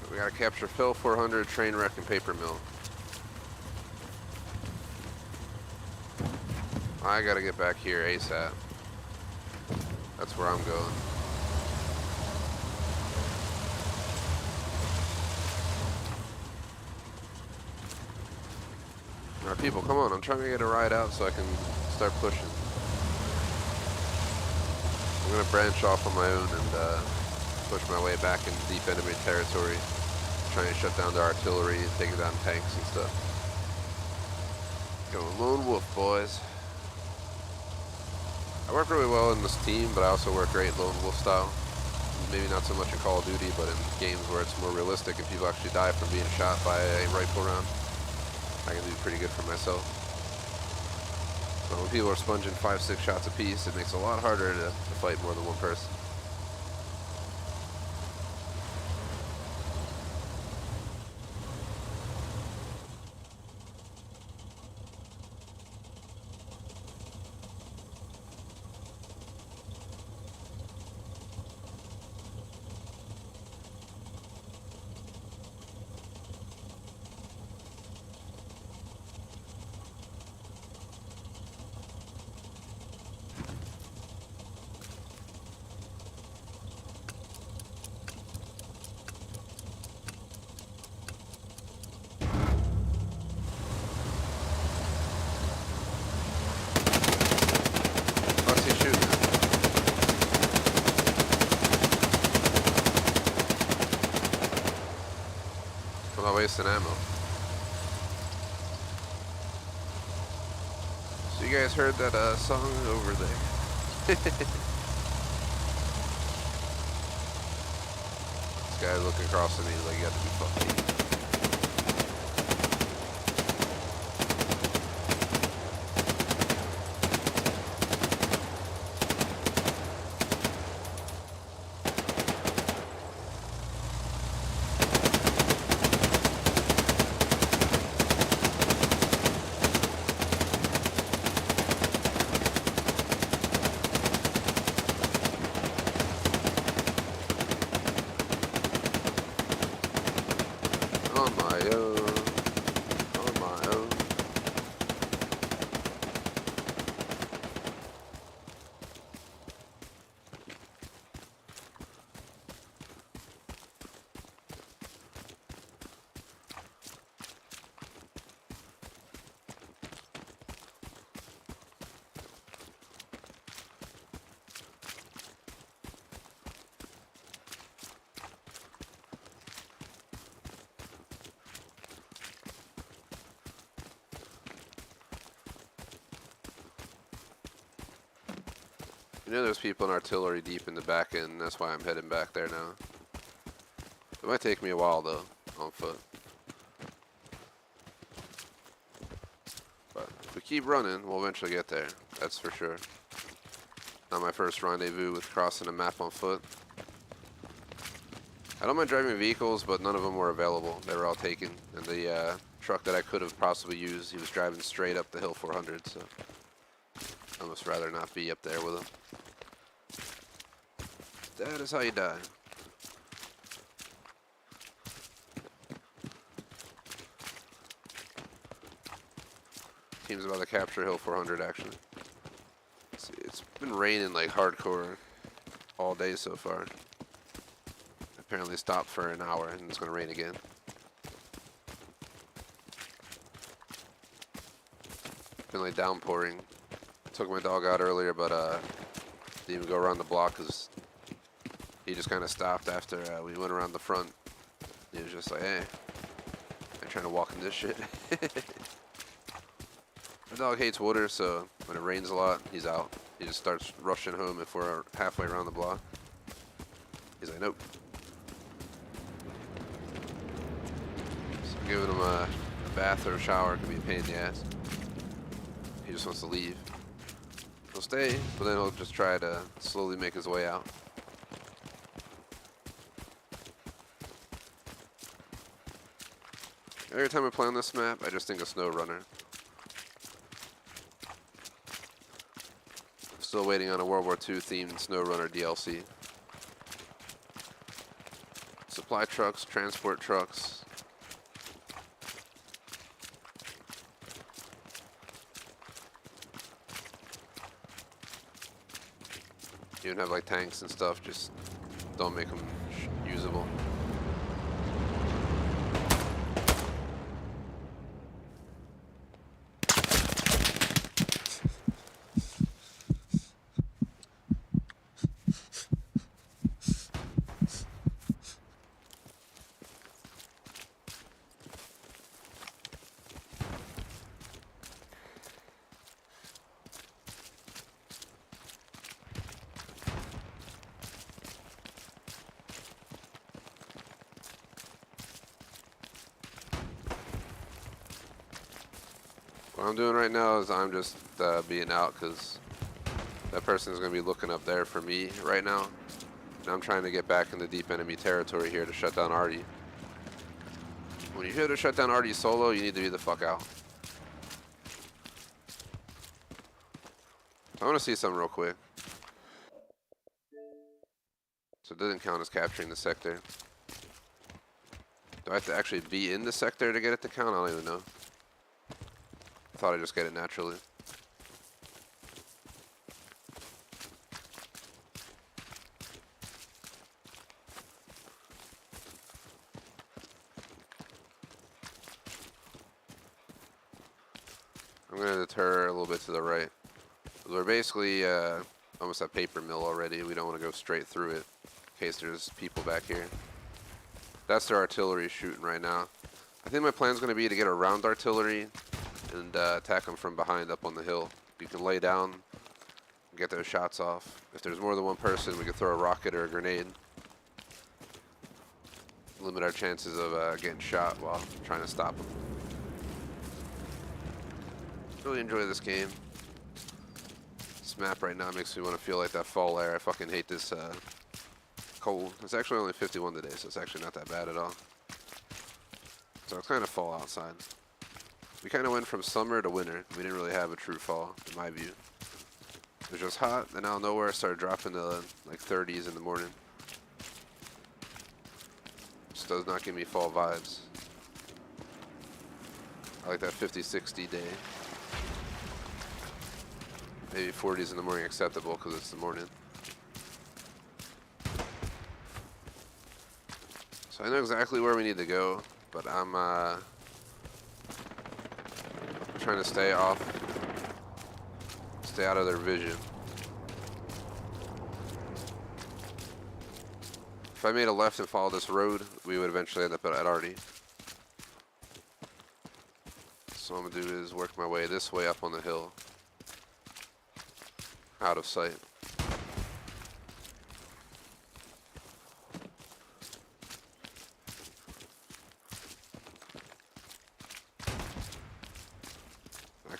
We gotta capture Phil 400, train wreck, and paper mill. I gotta get back here ASAP. That's where I'm going. Alright, people, come on. I'm trying to get a ride out so I can start pushing. I'm gonna branch off on my own and push my way back into deep enemy territory. Trying to shut down the artillery and take down tanks and stuff. Going lone wolf, boys. I work really well in this team, but I also work great lone wolf style. Maybe not so much in Call of Duty, but in games where it's more realistic and people actually die from being shot by a rifle round, I can do pretty good for myself. But when people are sponging 5-6 shots apiece, it makes it a lot harder to fight more than one person. Wasting ammo. So you guys heard that song over there? This guy looking across at me like, you got to be fucking. You know there's people in artillery deep in the back end, that's why I'm heading back there now. It might take me a while though, on foot. But if we keep running, we'll eventually get there, that's for sure. Not my first rendezvous with crossing a map on foot. I don't mind driving vehicles, but none of them were available. They were all taken. And the truck that I could have possibly used, he was driving straight up the hill 400, so I'd almost rather not be up there with him. That is how you die. Team's about to capture hill 400, actually. It's been raining like hardcore all day so far. Apparently stopped for an hour and it's going to rain again. Been like downpouring. Took my dog out earlier, but didn't even go around the block because he just kind of stopped after we went around the front. He was just like, hey, I'm trying to walk in this shit. My dog hates water, so when it rains a lot, he's out. He just starts rushing home if we're halfway around the block. He's like, nope. So giving him a bath or a shower can be a pain in the ass. He just wants to leave. He'll stay, but then he'll just try to slowly make his way out. Every time I play on this map, I just think of SnowRunner. Still waiting on a World War II themed SnowRunner DLC. Supply trucks, transport trucks. You even have like tanks and stuff, just don't make them usable. What I'm doing right now is I'm just being out because that person is going to be looking up there for me right now. And I'm trying to get back into deep enemy territory here to shut down Arty. When you're here to shut down Arty solo, you need to be the fuck out. I want to see something real quick. So it doesn't count as capturing the sector. Do I have to actually be in the sector to get it to count? I don't even know. I thought I'd just get it naturally. I'm going to deter a little bit to the right. We're basically almost at paper mill already. We don't want to go straight through it in case there's people back here. That's their artillery shooting right now. I think my plan is going to be to get around artillery and attack them from behind up on the hill. You can lay down and get those shots off. If there's more than one person, we can throw a rocket or a grenade. Limit our chances of getting shot while trying to stop them. Really enjoy this game. This map right now makes me want to feel like that fall air. I fucking hate this cold. It's actually only 51 today, so it's actually not that bad at all. So it's kind of fall outside. We kind of went from summer to winter. We didn't really have a true fall, in my view. It was just hot, and out of nowhere, it started dropping to like 30s in the morning. Just does not give me fall vibes. I like that 50, 60 day. Maybe 40s in the morning acceptable because it's the morning. So I know exactly where we need to go, but I'm trying to stay out of their vision. If I made a left and followed this road, we would eventually end up at Arty. So what I'm gonna do is work my way this way up on the hill, out of sight.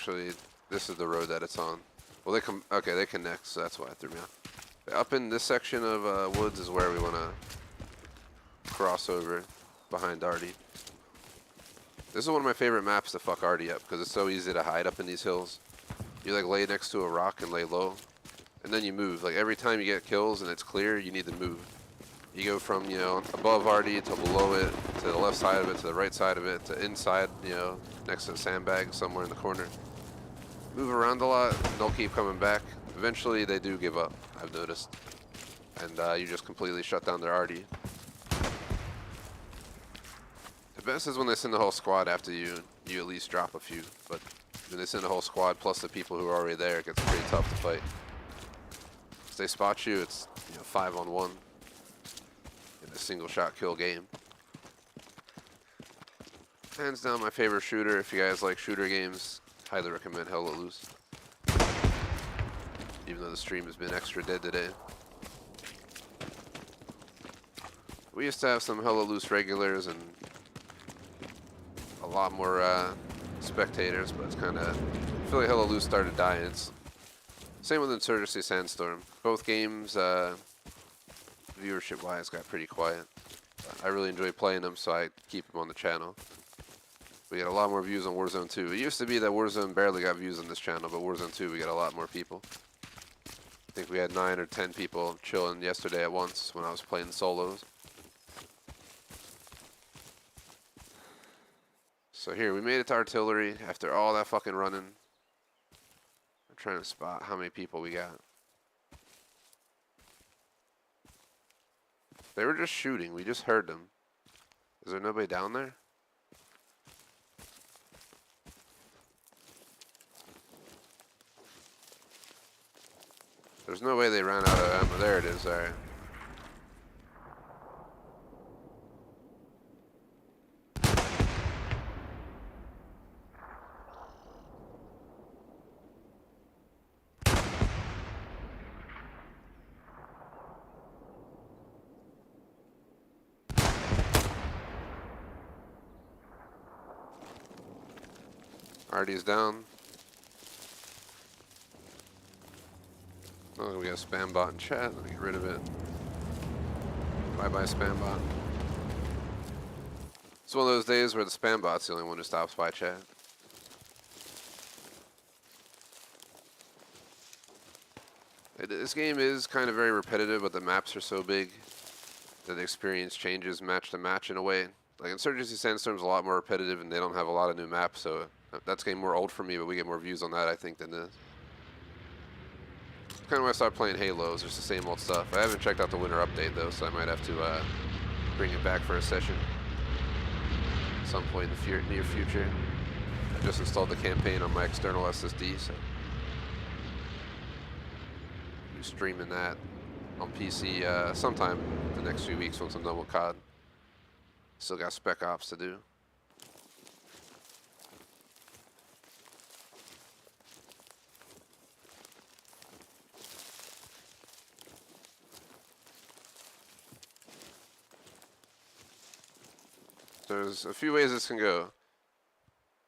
actually, this is the road that it's on. Well, they come. Okay, they connect, so that's why it threw me off. Up in this section of woods is where we want to cross over behind Arty. This is one of my favorite maps to fuck Arty up because it's so easy to hide up in these hills. You like lay next to a rock and lay low, and then you move. Like every time you get kills and it's clear, you need to move. You go from, you know, above Arty to below it, to the left side of it, to the right side of it, to inside, you know, next to the sandbag somewhere in the corner. Move around a lot, and they'll keep coming back. Eventually, they do give up, I've noticed. And you just completely shut down their Arty. The best is when they send the whole squad after you, you at least drop a few. But when they send the whole squad plus the people who are already there, it gets pretty tough to fight. If they spot you, it's, you know, 5-on-1 in a single shot kill game. Hands down my favorite shooter. If you guys like shooter games, highly recommend Hell Let Loose. Even though the stream has been extra dead today. We used to have some Hell Let Loose regulars and a lot more spectators, but it's kind of, I feel like Hell Let Loose started dying. It's same with Insurgency Sandstorm. Both games, viewership-wise, got pretty quiet. But I really enjoy playing them, so I keep them on the channel. We get a lot more views on Warzone 2. It used to be that Warzone barely got views on this channel, but Warzone 2 we got a lot more people. I think we had 9 or 10 people chilling yesterday at once when I was playing solos. So here, we made it to artillery after all that fucking running. I'm trying to spot how many people we got. They were just shooting. We just heard them. Is there nobody down there? There's no way they ran out of ammo. There it is. All right. Arty's down. Oh, we got a spam bot in chat. Let me get rid of it. Bye-bye, spam bot. It's one of those days where the spam bot's the only one who stops by chat. This game is kind of very repetitive, but the maps are so big that the experience changes match to match in a way. Like Insurgency Sandstorm's a lot more repetitive, and they don't have a lot of new maps, so that's getting more old for me, but we get more views on that, I think, than this. Kind of when I started playing Halos, it's the same old stuff. I haven't checked out the winter update though, so I might have to bring it back for a session at some point in the near future. I just installed the campaign on my external SSD, so I'm streaming that on PC sometime the next few weeks once I'm done with COD. Still got Spec Ops to do. There's a few ways this can go.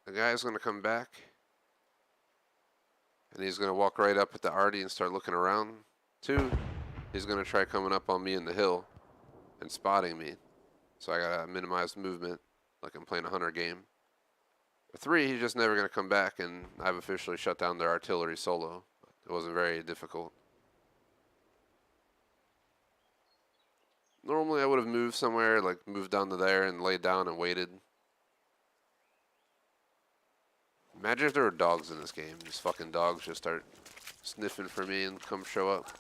The guy's going to come back, and he's going to walk right up at the Arty and start looking around. 2, he's going to try coming up on me in the hill and spotting me. So I got to minimize movement like I'm playing a hunter game. 3, he's just never going to come back, and I've officially shut down their artillery solo. It wasn't very difficult. Normally I would have moved somewhere, like moved down to there and laid down and waited. Imagine if there were dogs in this game. These fucking dogs just start sniffing for me and come show up.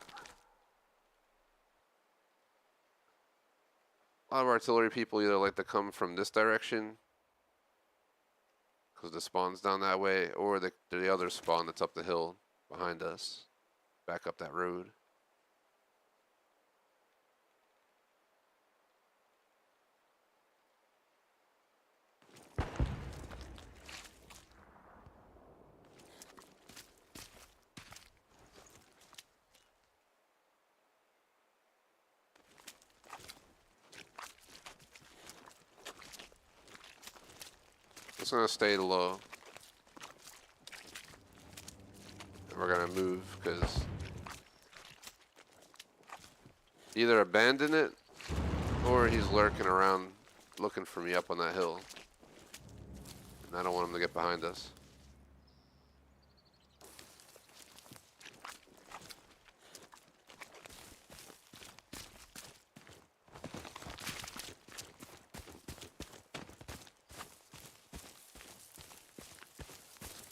A lot of artillery people either like to come from this direction, because the spawn's down that way, or the other spawn that's up the hill behind us, back up that road. It's gonna stay low. We're gonna move because either abandon it or he's lurking around looking for me up on that hill. And I don't want him to get behind us.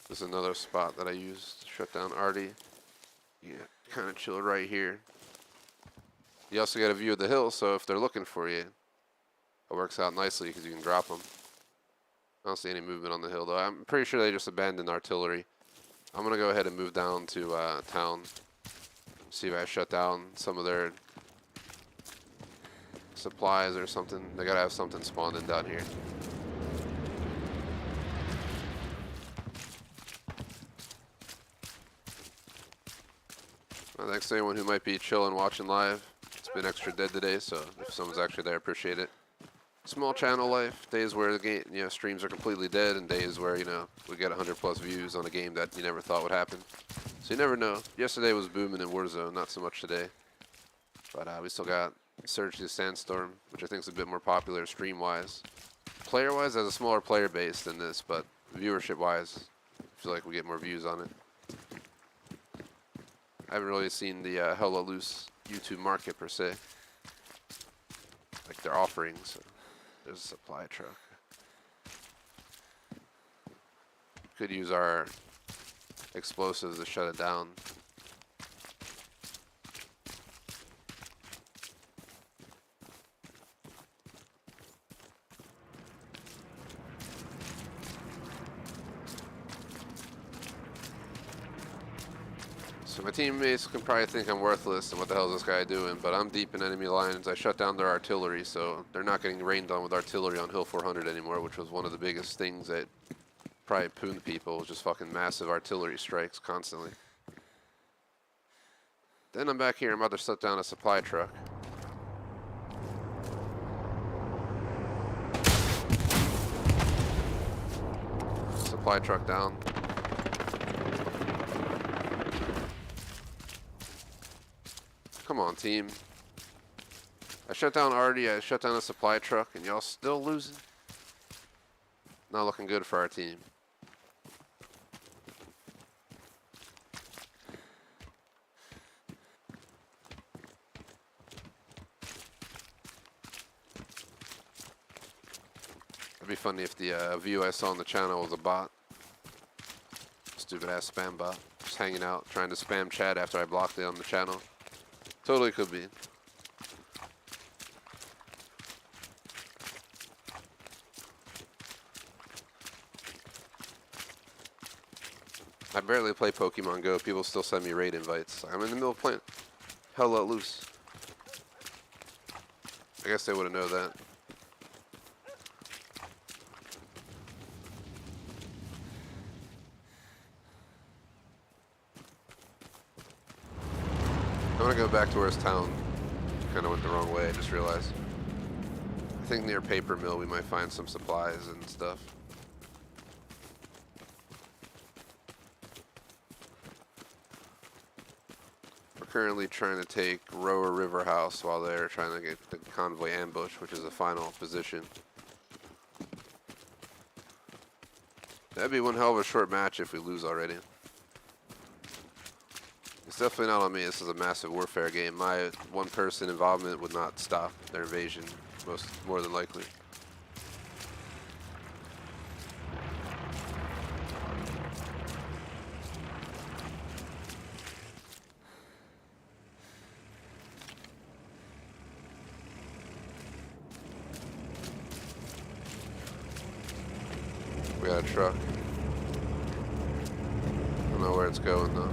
This is another spot that I used to shut down Arty. Yeah, kind of chilled right here. You also get a view of the hill, so if they're looking for you, it works out nicely because you can drop them. I don't see any movement on the hill, though. I'm pretty sure they just abandoned artillery. I'm going to go ahead and move down to town. See if I shut down some of their supplies or something. They got to have something spawned in down here. Well, thanks to anyone who might be chilling, watching live. It's been extra dead today, so if someone's actually there, I appreciate it. Small channel life, days where the game, streams are completely dead, and days where, we get 100+ views on a game that you never thought would happen. So you never know. Yesterday was booming in Warzone, not so much today. But we still got Surge to Sandstorm, which I think is a bit more popular stream-wise. Player-wise, has a smaller player base than this, but viewership-wise, I feel like we get more views on it. I haven't really seen the Hella Loose YouTube market, per se. Like their offerings. So there's a supply truck. Could use our explosives to shut it down. So my teammates can probably think I'm worthless and what the hell is this guy doing, but I'm deep in enemy lines. I shut down their artillery, so they're not getting rained on with artillery on Hill 400 anymore, which was one of the biggest things that probably pooned people, was just fucking massive artillery strikes constantly. Then I'm back here, I'm about to shut down a supply truck. Supply truck down. Come on, team. I shut down Arty, I shut down a supply truck, and y'all still losing? Not looking good for our team. It'd be funny if the view I saw on the channel was a bot. Stupid ass spam bot. Just hanging out, trying to spam chat after I blocked it on the channel. Totally could be. I barely play Pokemon Go. People still send me raid invites. I'm in the middle of playing Hella Loose. I guess they wouldn't know that. I'm gonna go back to where's town. Kinda went the wrong way, I just realized. I think near Paper Mill we might find some supplies and stuff. We're currently trying to take Rower River House while they're trying to get the convoy ambush, which is the final position. That'd be one hell of a short match if we lose already. It's definitely not on me. This is a massive warfare game. My one-person involvement would not stop their invasion, more than likely. We got a truck. I don't know where it's going though.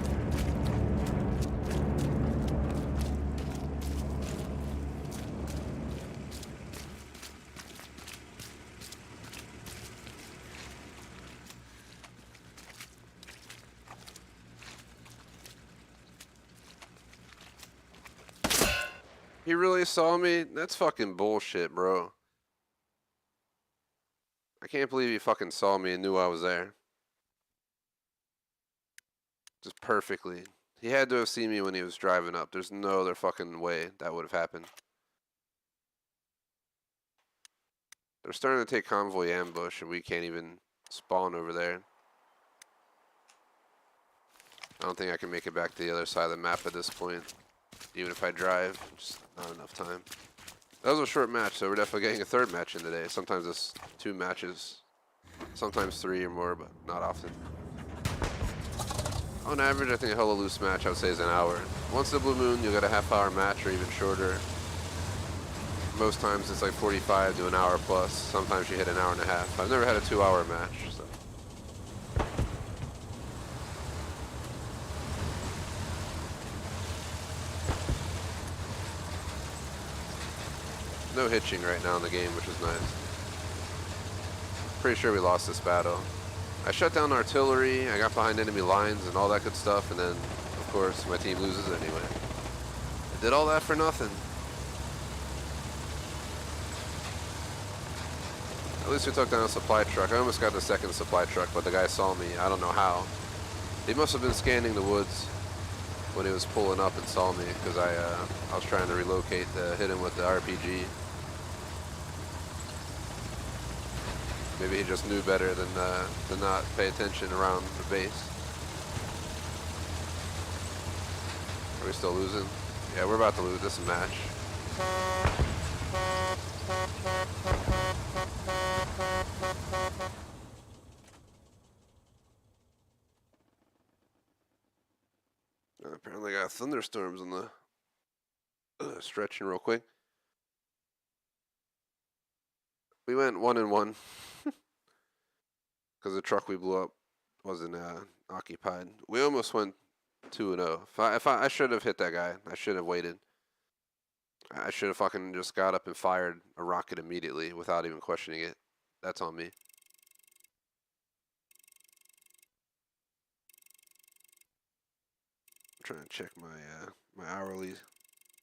He really saw me? That's fucking bullshit, bro. I can't believe he fucking saw me and knew I was there. Just perfectly. He had to have seen me when he was driving up. There's no other fucking way that would have happened. They're starting to take convoy ambush, and we can't even spawn over there. I don't think I can make it back to the other side of the map at this point. Even if I drive, just not enough time. That was a short match, so we're definitely getting a third match in today. Sometimes it's 2 matches, sometimes 3 or more, but not often. On average, I think a hella loose match, I would say, is an hour. Once the blue moon, you'll get a half-hour match or even shorter. Most times it's like 45 to an hour plus. Sometimes you hit an hour and a half. I've never had a 2-hour match, so. No hitching right now in the game, which is nice. Pretty sure we lost this battle. I shut down artillery, I got behind enemy lines and all that good stuff, and then, of course, my team loses anyway. I did all that for nothing. At least we took down a supply truck. I almost got the second supply truck, but the guy saw me. I don't know how. He must have been scanning the woods when he was pulling up and saw me, because I was trying to relocate, hit him with the RPG. Maybe he just knew better than to not pay attention around the base. Are we still losing? Yeah, we're about to lose this match. Apparently got thunderstorms on the stretching real quick. We went 1-1 because the truck we blew up wasn't occupied. We almost went 2-0. I should have hit that guy. I should have waited. I should have fucking just got up and fired a rocket immediately without even questioning it. That's on me. I'm trying to check my hourly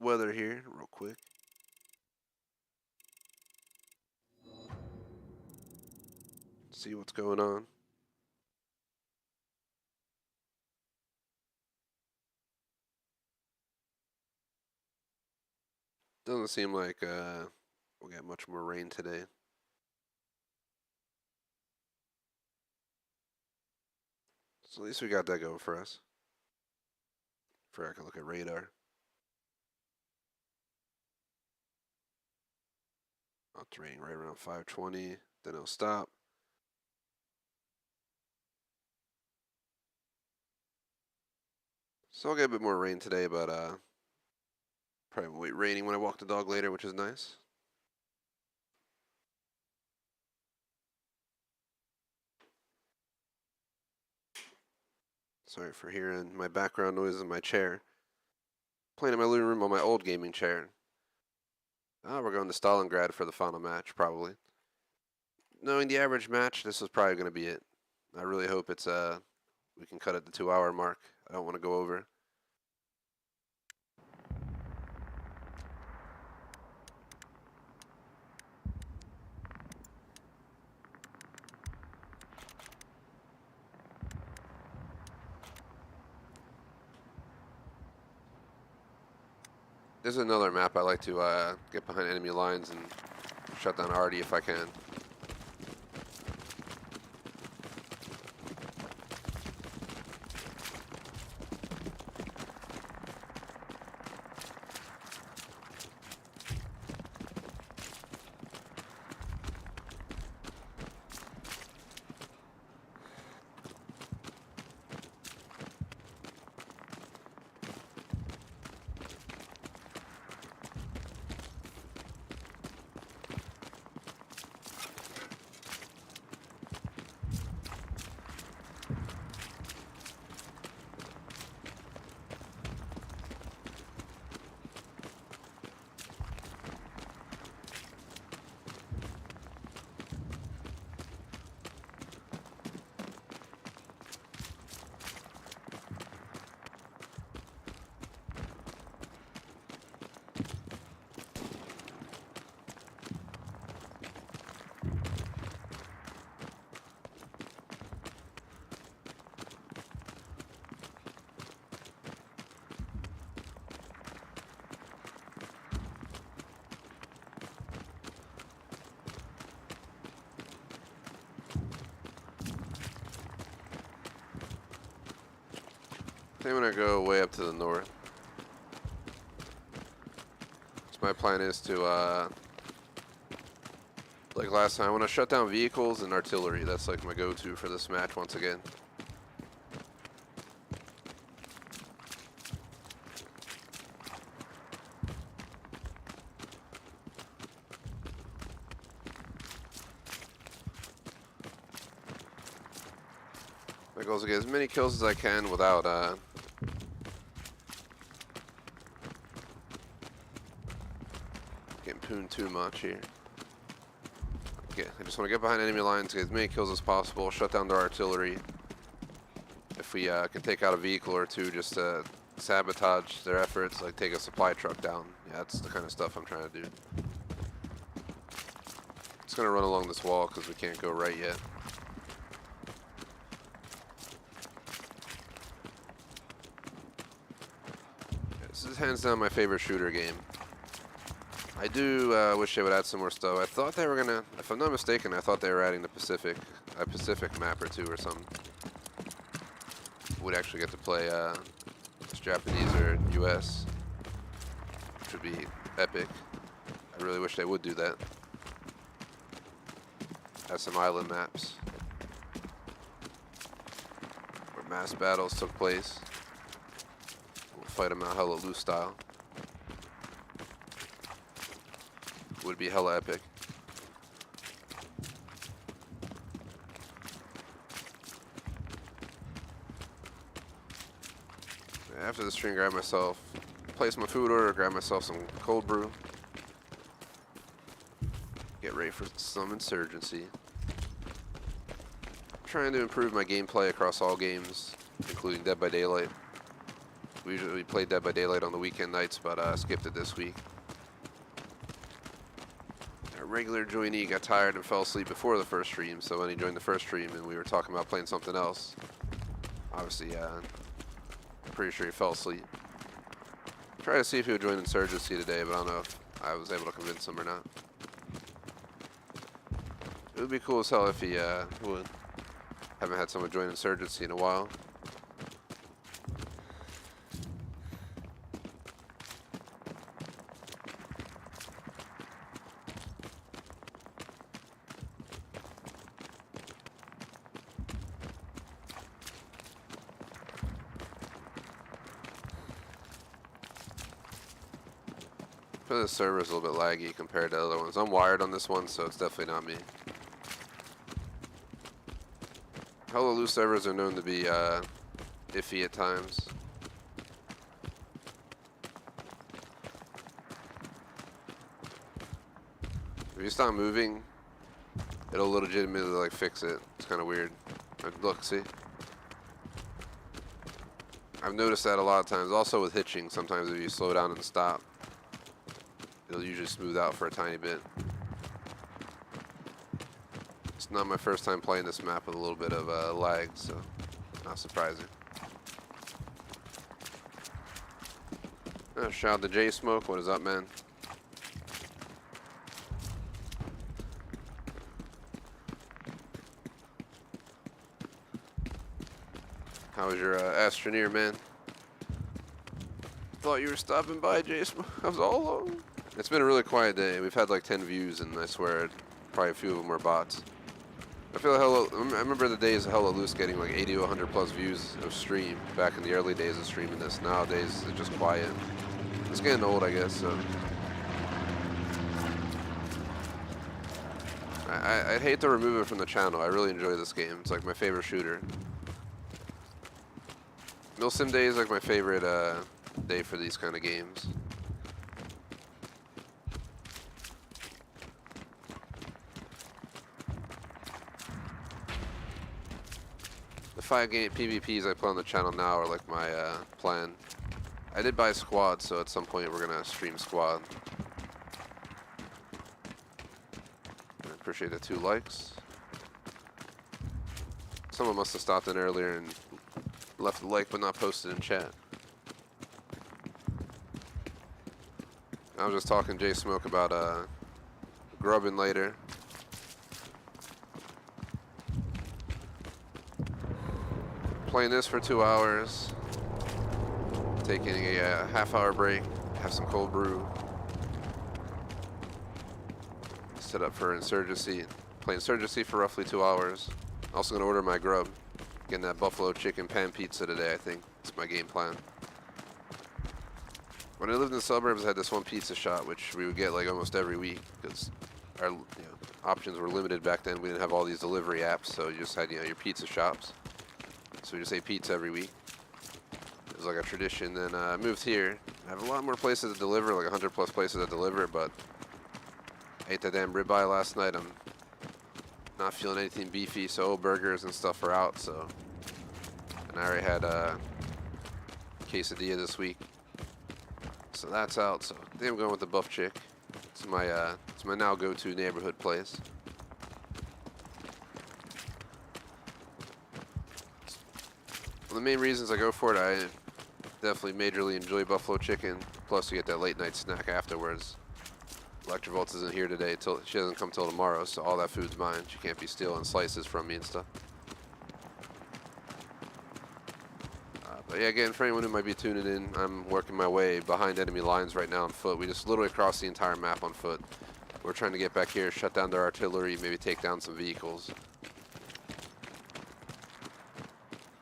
weather here real quick. See what's going on. Doesn't seem like we'll get much more rain today. So at least we got that going for us. I can look at radar. Oh, it's raining right around 5:20. Then it'll stop. So I'll get a bit more rain today, but probably won't be raining when I walk the dog later, which is nice. Sorry for hearing my background noise in my chair. Playing in my living room on my old gaming chair. We're going to Stalingrad for the final match, probably. Knowing the average match, this is probably going to be it. I really hope it's we can cut at the 2-hour mark. I don't want to go over. This is another map I like to get behind enemy lines and shut down Arty if I can. I think I'm gonna go way up to the north. So my plan is to, like last time, I want to shut down vehicles and artillery. That's like my go-to for this match once again. My goal is to get as many kills as I can without getting pooned too much here. I just want to get behind enemy lines, get as many kills as possible, shut down their artillery. If we can take out a vehicle or two just to sabotage their efforts, like take a supply truck down. Yeah, that's the kind of stuff I'm trying to do. Just going to run along this wall because we can't go right yet. This is hands down my favorite shooter game. I do wish they would add some more stuff. I thought they were gonna, if I'm not mistaken, I thought they were adding the Pacific, a Pacific map or two or something. Would actually get to play Japanese or US, which would be epic. I really wish they would do that. Have some island maps where mass battles took place. We'll fight them out hella loose style. Would be hella epic. After the stream, place my food order, grab myself some cold brew. Get ready for some insurgency. I'm trying to improve my gameplay across all games, including Dead by Daylight. We usually play Dead by Daylight on the weekend nights, but skipped it this week. Regular joinee got tired and fell asleep before the first stream, so when he joined the first stream and we were talking about playing something else, obviously, I'm pretty sure he fell asleep. Try to see if he would join Insurgency today, but I don't know if I was able to convince him or not. It would be cool as hell if he would. Haven't had someone join Insurgency in a while. This server is a little bit laggy compared to other ones. I'm wired on this one, so it's definitely not me. Hella loose servers are known to be iffy at times. If you stop moving, it'll legitimately like fix it. It's kind of weird. Look, see? I've noticed that a lot of times. Also with hitching, sometimes if you slow down and stop, it'll usually smooth out for a tiny bit. It's not my first time playing this map with a little bit of lag, so not surprising. Shout out to J Smoke. What is up, man? How was your Astroneer, man? Thought you were stopping by, J Smoke. I was all alone. It's been a really quiet day. We've had like 10 views, and I swear probably a few of them were bots. I feel I remember the days of Hella Loose getting like 80 to 100 plus views of stream back in the early days of streaming this. Nowadays, it's just quiet. It's getting old, I guess, so. I'd hate to remove it from the channel. I really enjoy this game. It's like my favorite shooter. MilSim Day is like my favorite day for these kind of games. The 5-game PvPs I play on the channel now are like my plan. I did buy squad, so at some point we're gonna stream squad. I appreciate the 2 likes. Someone must have stopped in earlier and left a like but not posted in chat. I was just talking to J Smoke about grubbing later. Playing this for 2 hours. Taking a half-hour break, have some cold brew. Set up for Insurgency. Play Insurgency for roughly 2 hours. Also gonna order my grub. Getting that buffalo chicken pan pizza today, I think. It's my game plan. When I lived in the suburbs, I had this one pizza shop, which we would get like almost every week, because our options were limited back then. We didn't have all these delivery apps, so you just had your pizza shops. So we just ate pizza every week. It was like a tradition. Then I moved here. I have a lot more places to deliver, like 100 plus places to deliver, but I ate that damn ribeye last night. I'm not feeling anything beefy, so burgers and stuff are out. So, and I already had a quesadilla this week, so that's out. So I think I'm going with the Buff Chick. It's my now go-to neighborhood place. One of the main reasons I go for it, I definitely majorly enjoy buffalo chicken. Plus, you get that late night snack afterwards. Electrovolts isn't here today. She doesn't come till tomorrow, so all that food's mine. She can't be stealing slices from me and stuff. But yeah, again, for anyone who might be tuning in, I'm working my way behind enemy lines right now on foot. We just literally crossed the entire map on foot. We're trying to get back here, shut down their artillery, maybe take down some vehicles.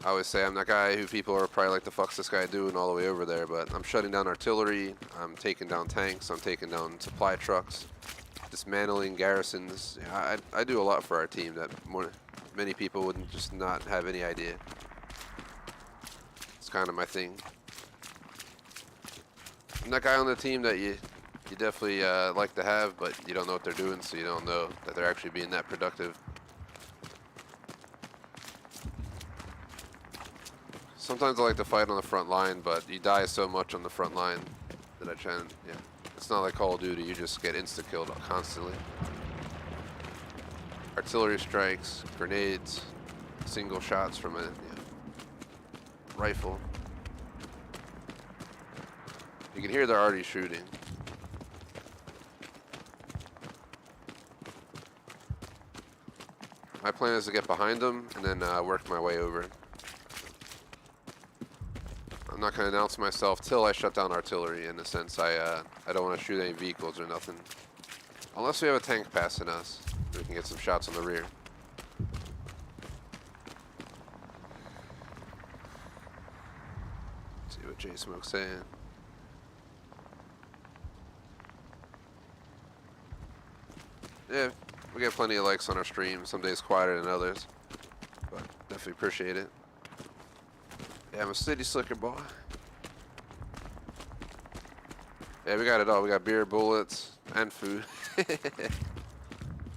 I always say I'm that guy who people are probably like, the fuck's this guy doing all the way over there, but I'm shutting down artillery, I'm taking down tanks, I'm taking down supply trucks, dismantling garrisons. I do a lot for our team that many people wouldn't just not have any idea. It's kind of my thing. I'm that guy on the team that you definitely like to have, but you don't know what they're doing, so you don't know that they're actually being that productive. Sometimes I like to fight on the front line, but you die so much on the front line that I try and, it's not like Call of Duty, you just get insta-killed constantly. Artillery strikes, grenades, single shots from a rifle. You can hear they're already shooting. My plan is to get behind them and then work my way over. I'm not going to announce myself till I shut down artillery. In a sense, I don't want to shoot any vehicles or nothing. Unless we have a tank passing us, we can get some shots on the rear. Let's see what J-Smoke's saying. Yeah, we get plenty of likes on our stream. Some days quieter than others, but definitely appreciate it. Yeah, I'm a city slicker boy. Yeah, we got it all. We got beer, bullets, and food. I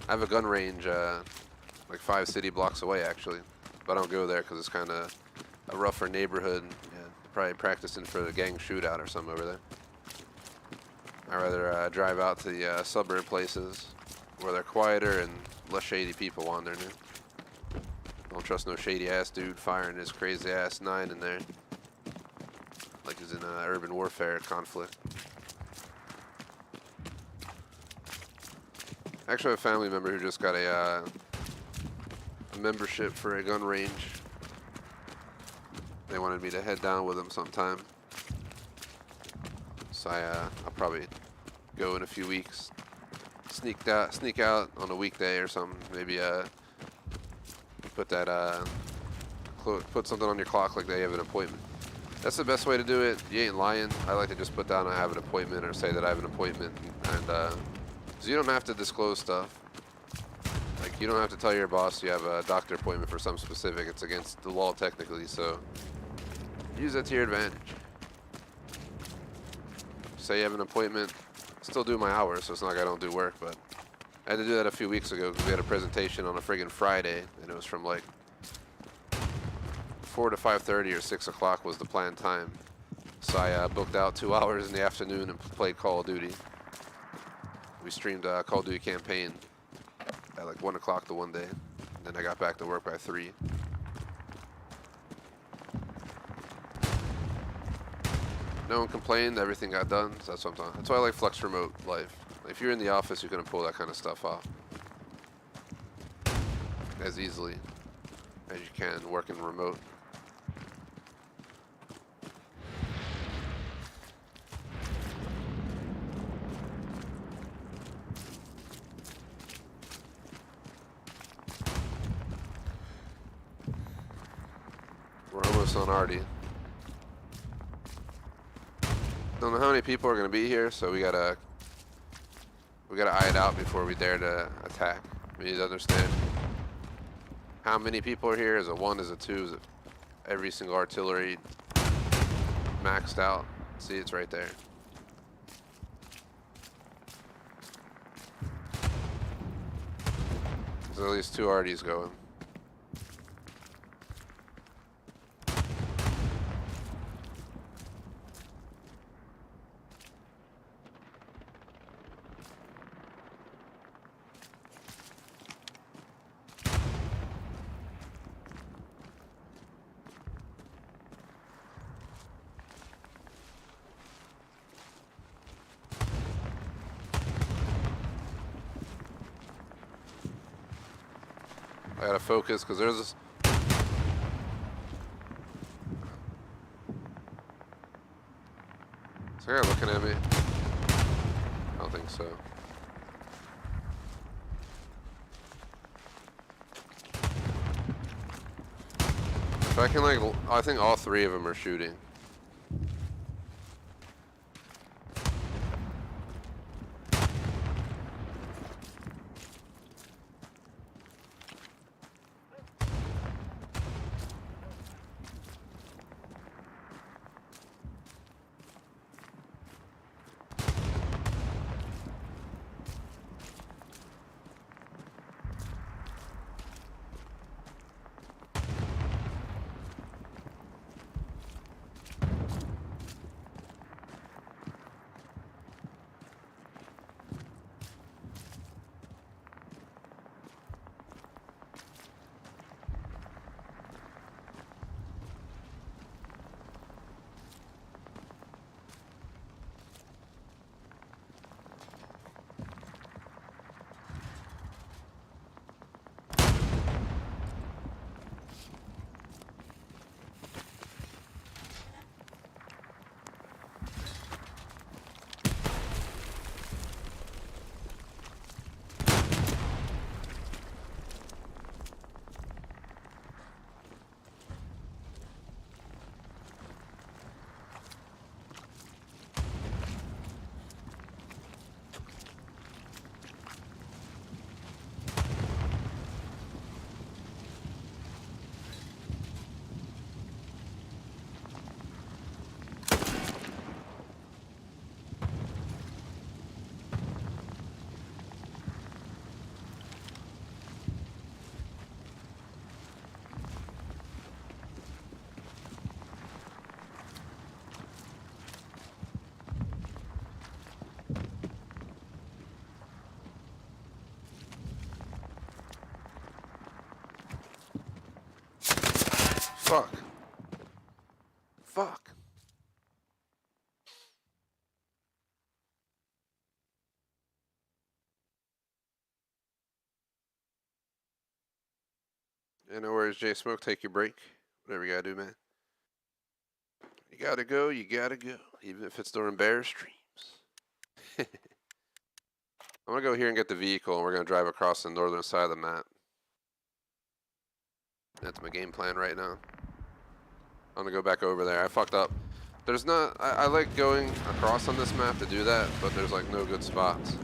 have a gun range like 5 city blocks away, actually. But I don't go there because it's kind of a rougher neighborhood. Yeah, probably practicing for the gang shootout or something over there. I'd rather drive out to the suburb places where they're quieter and less shady people wandering in. Don't trust no shady ass dude firing his crazy ass 9 in there. Like he's in an urban warfare conflict. Actually, I have a family member who just got a membership for a gun range. They wanted me to head down with them sometime. So I'll probably go in a few weeks. Sneak out on a weekday or something. Maybe put that put something on your clock like they have an appointment. That's the best way to do it. You ain't lying. I like to just put down I have an appointment or say that I have an appointment, and so you don't have to disclose stuff. Like you don't have to tell your boss you have a doctor appointment for something specific. It's against the law technically, so use that to your advantage. Say you have an appointment. Still do my hours, so it's not like I don't do work, but I had to do that a few weeks ago because we had a presentation on a friggin' Friday, and it was from like 4 to 5:30 or 6 o'clock was the planned time. So I booked out 2 hours in the afternoon and played Call of Duty. We streamed Call of Duty campaign at like 1 o'clock the one day, and then I got back to work by 3. No one complained, everything got done, so that's what I'm talking. That's why I like flex remote life. If you're in the office, you can pull that kind of stuff off as easily as you can working remote. almost on Arty. Don't know how many people are gonna be here, so we gotta eye it out before we dare to attack. We need to understand how many people are here. Is it 1? Is it 2? Is it every single artillery maxed out? See, it's right there. There's at least 2 Artys going. I gotta focus because there's this. Is that guy looking at me? I don't think so. If I can, like, I think all 3 of them are shooting. Fuck. Fuck. Yeah, no worries, J Smoke. Take your break. Whatever you gotta do, man. You gotta go, you gotta go. Even if it's during bear streams. I'm gonna go here and get the vehicle, and we're gonna drive across the northern side of the map. That's my game plan right now. I'm gonna go back over there. I fucked up. There's not, I like going across on this map to do that, but there's like no good spots.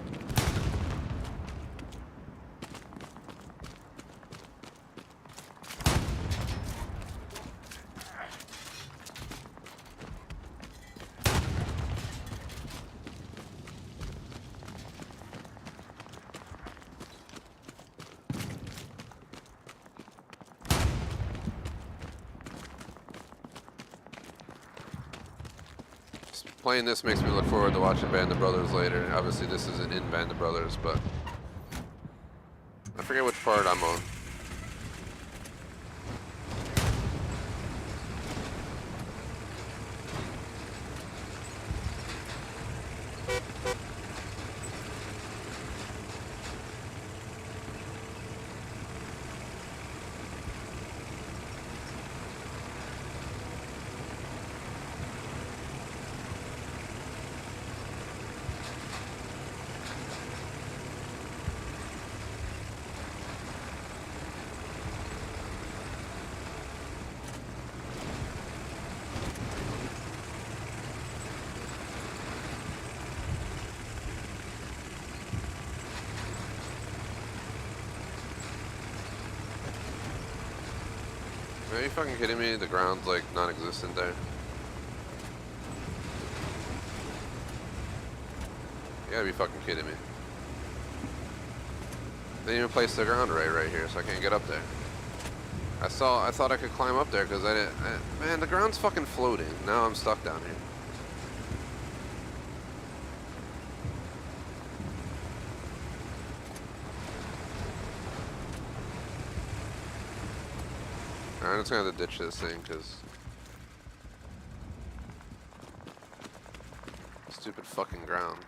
Playing this makes me look forward to watching Band of Brothers later. Obviously this isn't in Band of Brothers, but I forget which part I'm on. Are you fucking kidding me? The ground's like non-existent there. You gotta be fucking kidding me. They didn't even place the ground right here, so I can't get up there. I thought I could climb up there because man, the ground's fucking floating. Now I'm stuck down here. Alright, I'm just gonna have to ditch this thing because stupid fucking ground.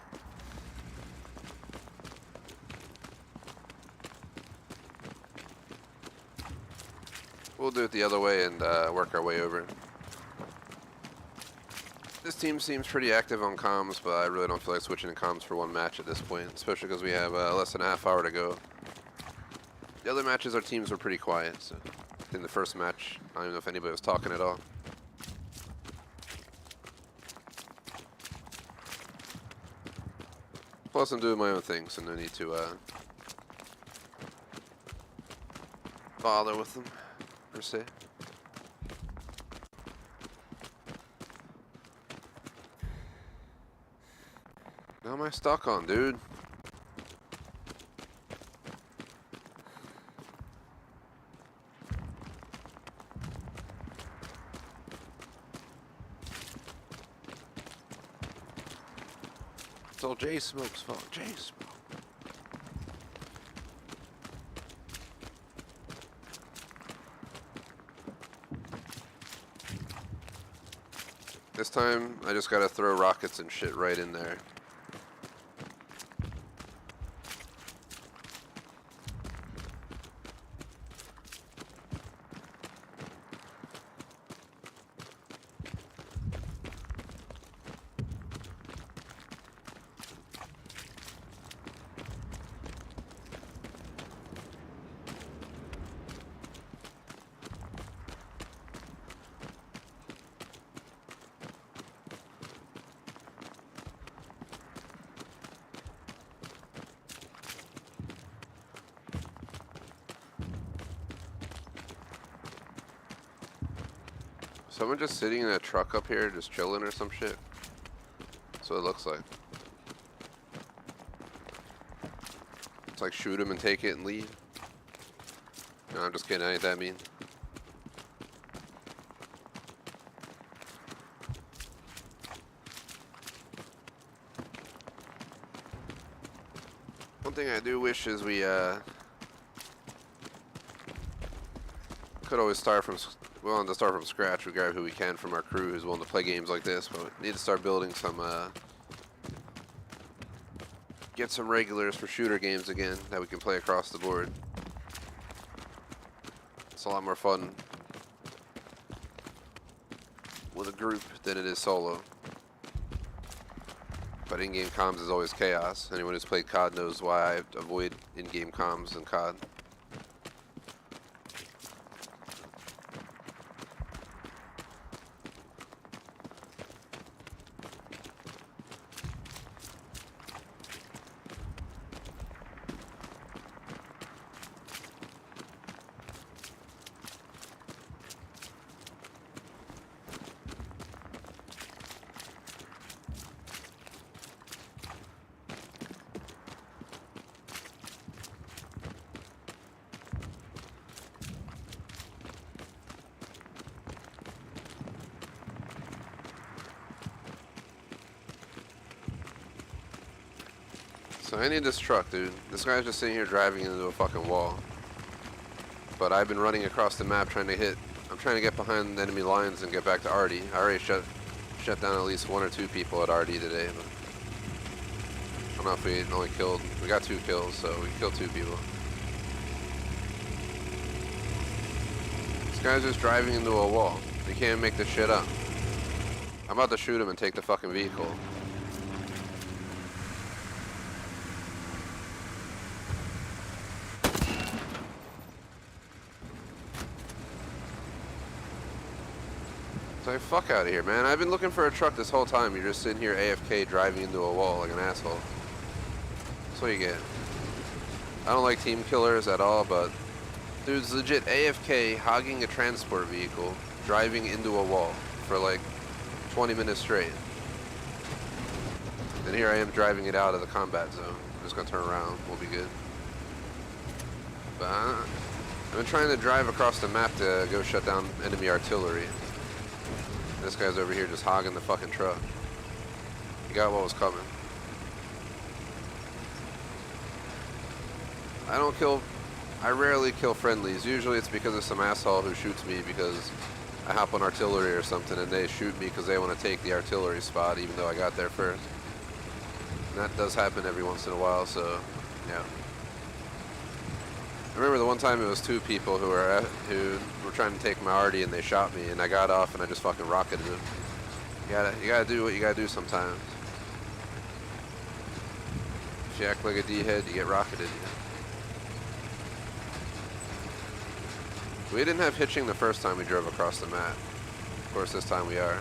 We'll do it the other way and work our way over. This team seems pretty active on comms, but I really don't feel like switching to comms for one match at this point, especially because we have less than a half hour to go. The other matches, our teams were pretty quiet, so in the first match, I don't even know if anybody was talking at all. Plus, I'm doing my own thing, so no need to bother with them, per se. How am I stuck on, dude? It's all J Smoke's fault. J Smoke. This time, I just gotta throw rockets and shit right in there. Someone just sitting in a truck up here, just chilling or some shit. That's what it looks like. It's like shoot him and take it and leave. No, I'm just kidding, I ain't that mean. One thing I do wish is we could always start from scratch. We grab who we can from our crew who's willing to play games like this, but we need to start building some get some regulars for shooter games again that we can play across the board. It's a lot more fun with a group than it is solo. But in-game comms is always chaos. Anyone who's played COD knows why I avoid in-game comms in COD. So I need this truck, dude. This guy's just sitting here driving into a fucking wall. But I've been running across the map trying to hit. I'm trying to get behind the enemy lines and get back to Arty. I already shut down at least 1 or 2 people at Arty today. But I don't know if we only killed. We got 2 kills, so we killed 2 people. This guy's just driving into a wall. He can't make this shit up. I'm about to shoot him and take the fucking vehicle. Like, fuck out of here, man. I've been looking for a truck this whole time. You're just sitting here AFK driving into a wall like an asshole. That's what you get. I don't like team killers at all, but Dude's legit AFK hogging a transport vehicle, driving into a wall for like 20 minutes straight. And here I am driving it out of the combat zone. I'm just gonna turn around, we'll be good. But I've been trying to drive across the map to go shut down enemy artillery. This guy's over here just hogging the fucking truck. He got what was coming. I rarely kill friendlies. Usually it's because of some asshole who shoots me because I hop on artillery or something and they shoot me because they want to take the artillery spot even though I got there first. And that does happen every once in a while, so yeah. I remember the one time it was two people who were trying to take my Arty and they shot me and I got off and I just fucking rocketed them. You gotta do what you gotta do sometimes. If you act like a D-head, you get rocketed. We didn't have hitching the first time we drove across the map. Of course, this time we are.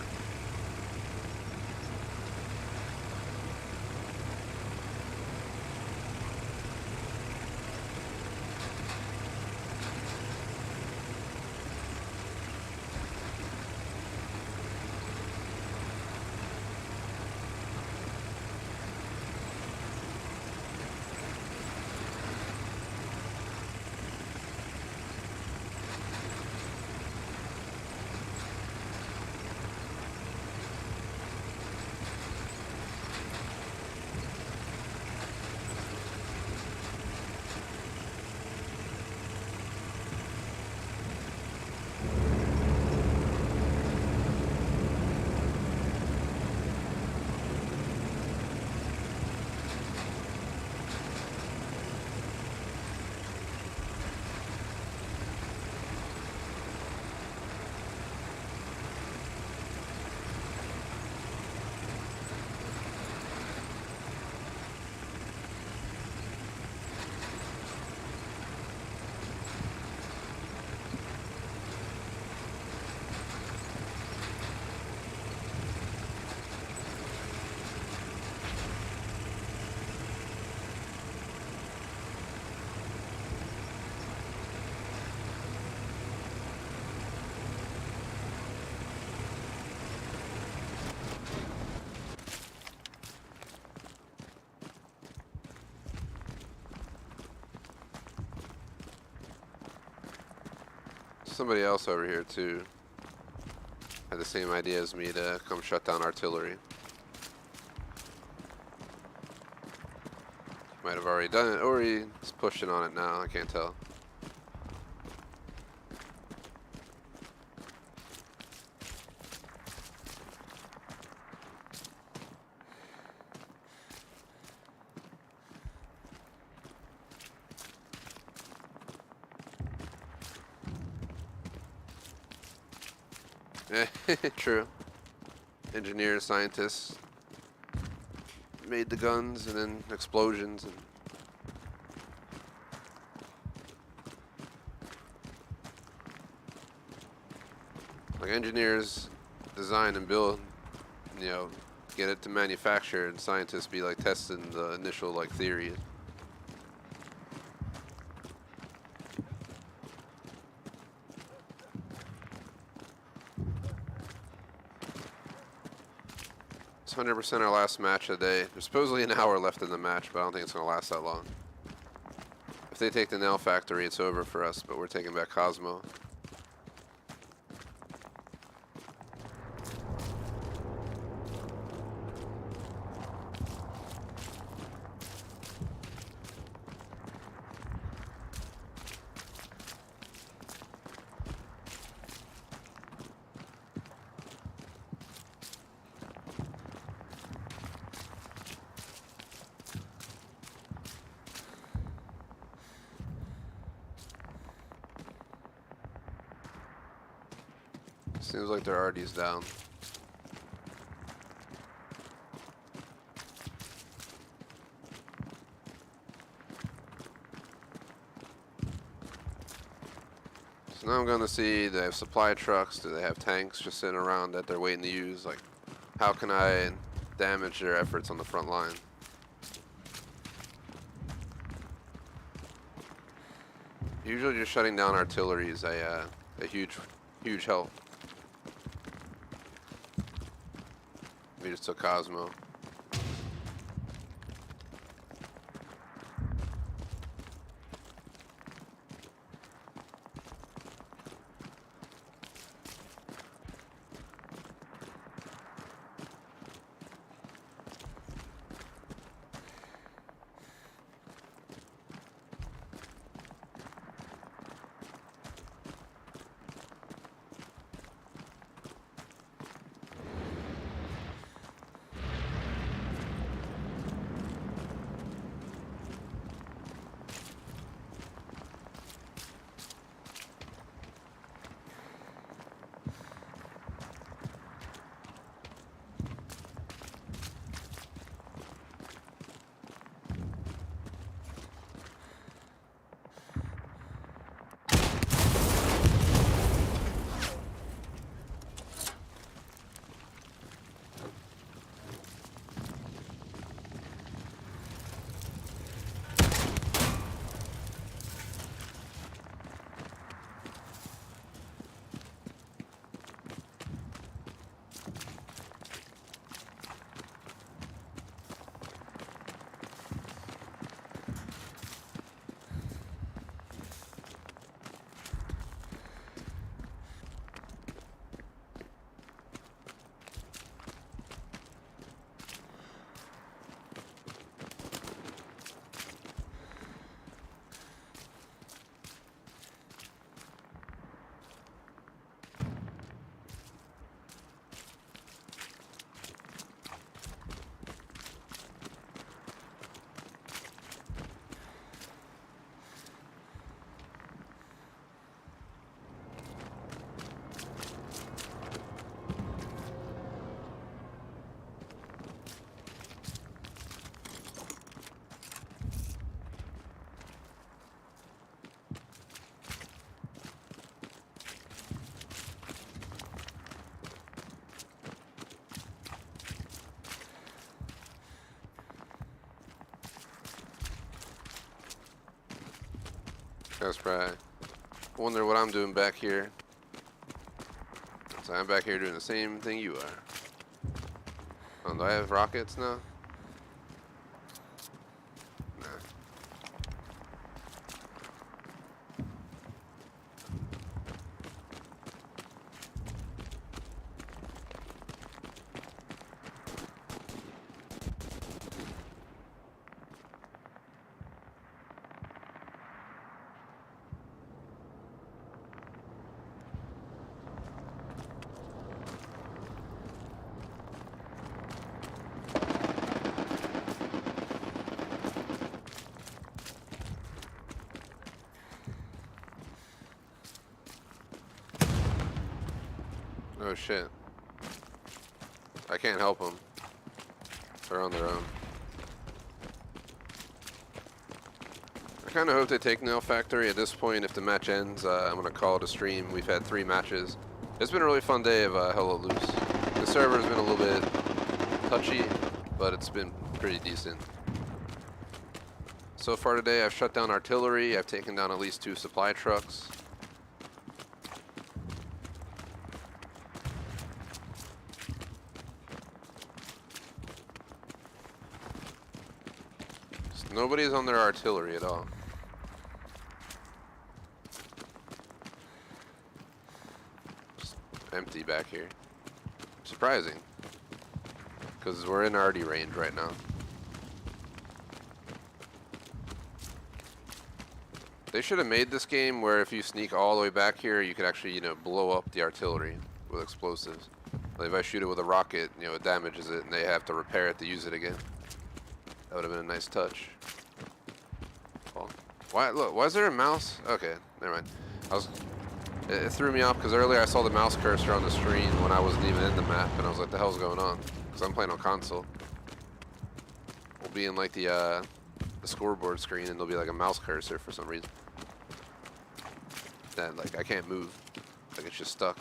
Somebody else over here too had the same idea as me to come shut down artillery. Might have already done it, or he's pushing on it now, I can't tell. True. Engineers, scientists made the guns and then explosions and like engineers design and build, you know, get it to manufacture, and scientists be like testing the initial like theory. It's 100% our last match of the day. There's supposedly an hour left in the match, but I don't think it's going to last that long. If they take the nail factory, it's over for us, but we're taking back Cosmo. Seems like their Arty's down. So now I'm going to see, do they have supply trucks? Do they have tanks just sitting around that they're waiting to use? Like, how can I damage their efforts on the front line? Usually just shutting down artillery is a huge help. We just took Cosmo. That's right. I wonder what I'm doing back here. So I'm back here doing the same thing you are. Oh, do I have rockets now? Nah. Oh shit. I can't help them. They're on their own. I kind of hope they take Nail Factory. At this point, if the match ends, I'm going to call it a stream. We've had 3 matches. It's been a really fun day of Hello Loose. The server's been a little bit touchy, but it's been pretty decent. So far today, I've shut down artillery. I've taken down at least 2 supply trucks. Nobody's on their artillery at all. Just empty back here. Surprising. Because we're in Arty range right now. They should have made this game where if you sneak all the way back here, you could actually, you know, blow up the artillery with explosives. Like if I shoot it with a rocket, you know, it damages it and they have to repair it to use it again. That would have been a nice touch. Well, why? Look, why is there a mouse? Okay, never mind. It threw me off because earlier I saw the mouse cursor on the screen when I wasn't even in the map, and I was like, "The hell's going on?" Because I'm playing on console. We'll be in like the scoreboard screen, and there'll be like a mouse cursor for some reason. Then like I can't move, like it's just stuck.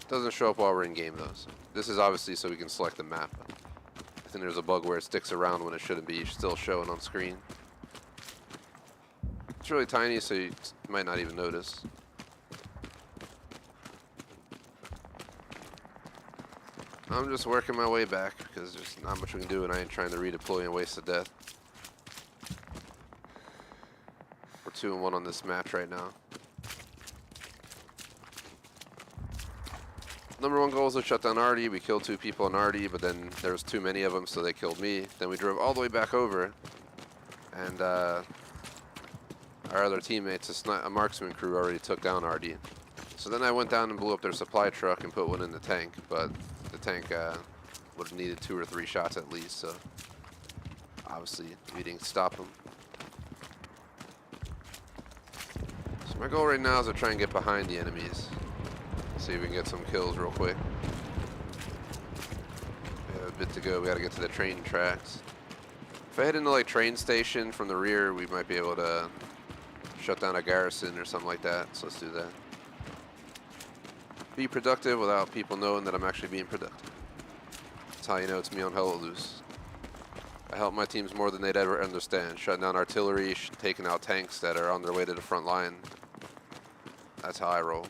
Doesn't show up while we're in game though. So this is obviously so we can select the map. I think there's a bug where it sticks around when it shouldn't be still showing on screen. really tiny, so you might not even notice. I'm just working my way back because there's not much we can do, and I ain't trying to redeploy and waste a death. We're 2-1 on this match right now. Number one goal is to shut down Arty. We killed 2 people on Arty, but then there was too many of them, so they killed me. Then we drove all the way back over, and our other teammates, a marksman crew, already took down Arty. So then I went down and blew up their supply truck and put one in the tank, but the tank would have needed 2 or 3 shots at least, so obviously we didn't stop them. So my goal right now is to try and get behind the enemies. See if we can get some kills real quick. We have a bit to go. We got to get to the train tracks. If I head into like train station from the rear, we might be able to shut down a garrison or something like that. So let's do that. Be productive without people knowing that I'm actually being productive. That's how you know it's me on Hella Loose. I help my teams more than they'd ever understand. Shutting down artillery, taking out tanks that are on their way to the front line. That's how I roll.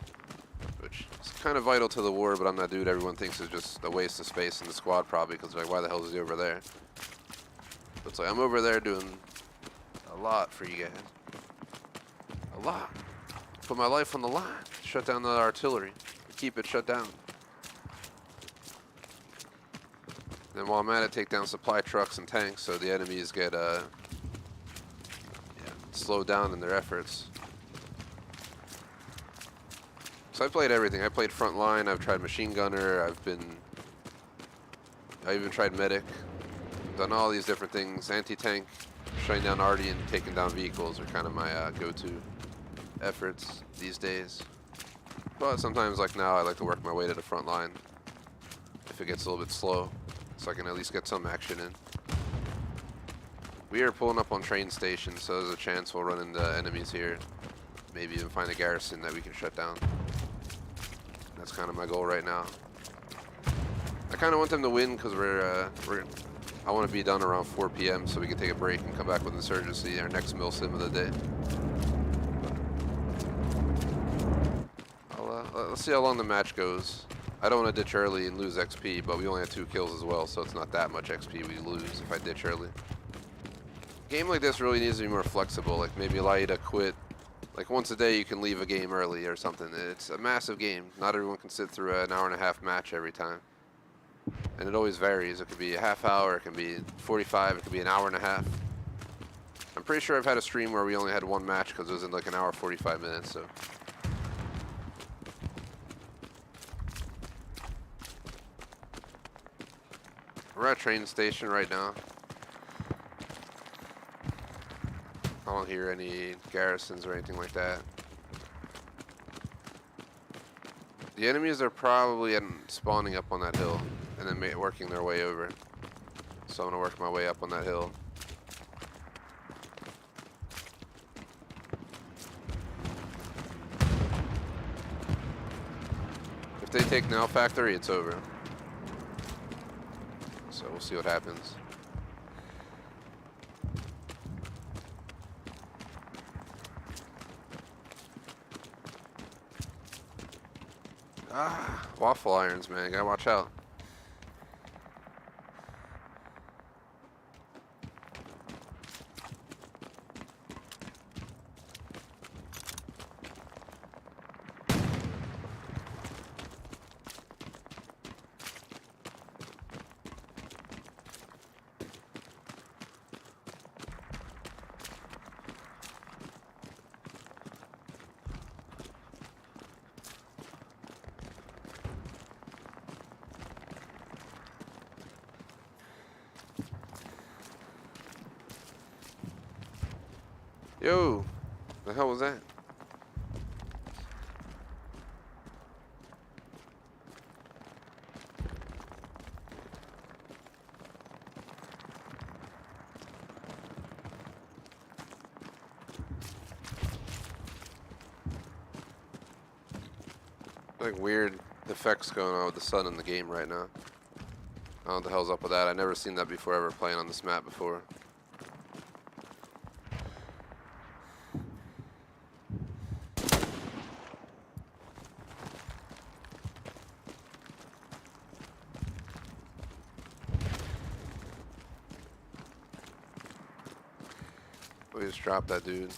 Which is kind of vital to the war, but I'm that dude everyone thinks is just a waste of space in the squad probably, because like, why the hell is he over there? But it's like, I'm over there doing a lot for you guys. A lot. Put my life on the line. Shut down the artillery. Keep it shut down. Then while I'm at it, take down supply trucks and tanks so the enemies get slowed down in their efforts. So I played everything. I played front line, I've tried machine gunner, I even tried medic. Done all these different things. Anti-tank, shutting down Arty and taking down vehicles are kind of my go-to efforts these days. But sometimes, like now, I like to work my way to the front line if it gets a little bit slow, so I can at least get some action in. We are pulling up on train stations, so there's a chance we'll run into enemies here. Maybe even find a garrison that we can shut down. That's kind of my goal right now. I kind of want them to win because I want to be done around 4 p.m. so we can take a break and come back with Insurgency, our next MilSim of the day. Let's see how long the match goes. I don't want to ditch early and lose XP, but we only had 2 kills as well, so it's not that much XP we lose if I ditch early. A game like this really needs to be more flexible, like maybe allow you to quit. Like once a day you can leave a game early or something. It's a massive game. Not everyone can sit through an hour-and-a-half match every time. And it always varies. It could be a half hour, it can be 45, it could be an hour and a half. I'm pretty sure I've had a stream where we only had 1 match because it was in like an hour 45 minutes, so. We're at a train station right now. I don't hear any garrisons or anything like that. The enemies are probably spawning up on that hill and then working their way over. So I'm gonna work my way up on that hill. If they take Now Factory, it's over. So we'll see what happens. Ah, waffle irons, man. You gotta watch out. Yo, the hell was that? Like weird effects going on with the sun in the game right now. I don't know what the hell's up with that. I've never seen that before ever playing on this map before. We just dropped that dude.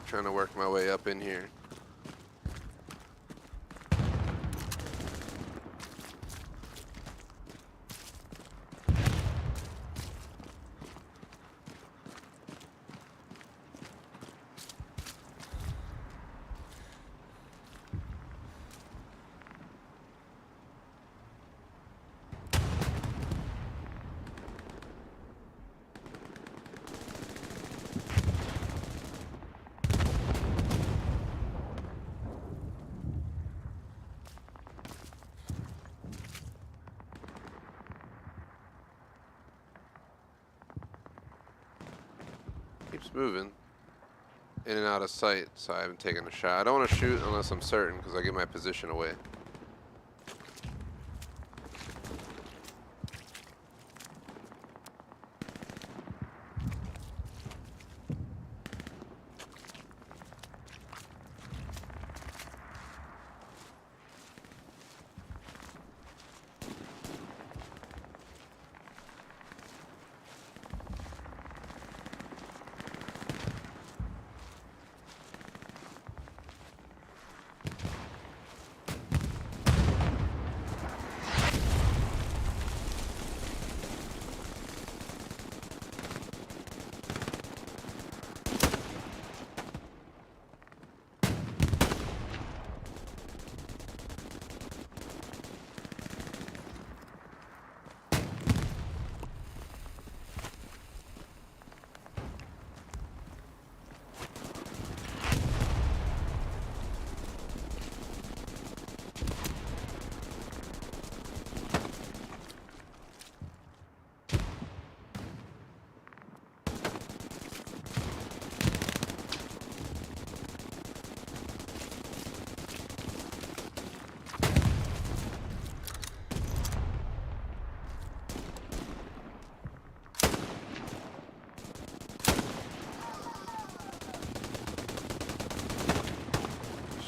Trying to work my way up in here. Keeps moving in and out of sight, so I haven't taken a shot. I don't want to shoot unless I'm certain because I get my position away.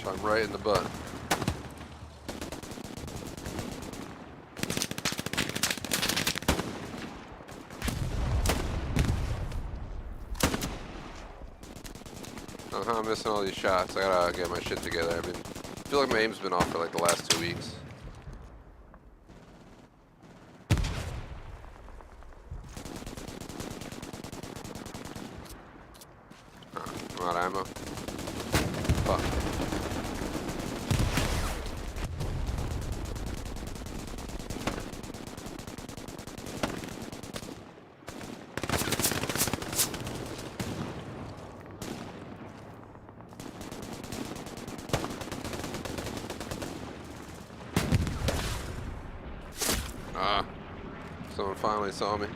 Shot him right in the butt. I'm missing all these shots. I gotta get my shit together. I feel like my aim's been off for like the last 2 weeks. I'm out of ammo. Fuck. Someone finally saw me.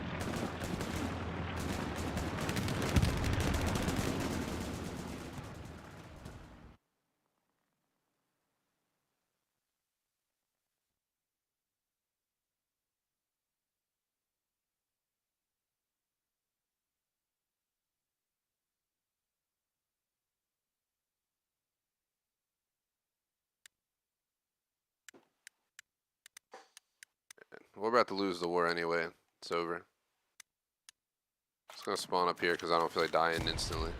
We're about to lose the war anyway. It's over. Just gonna spawn up here because I don't feel like dying instantly.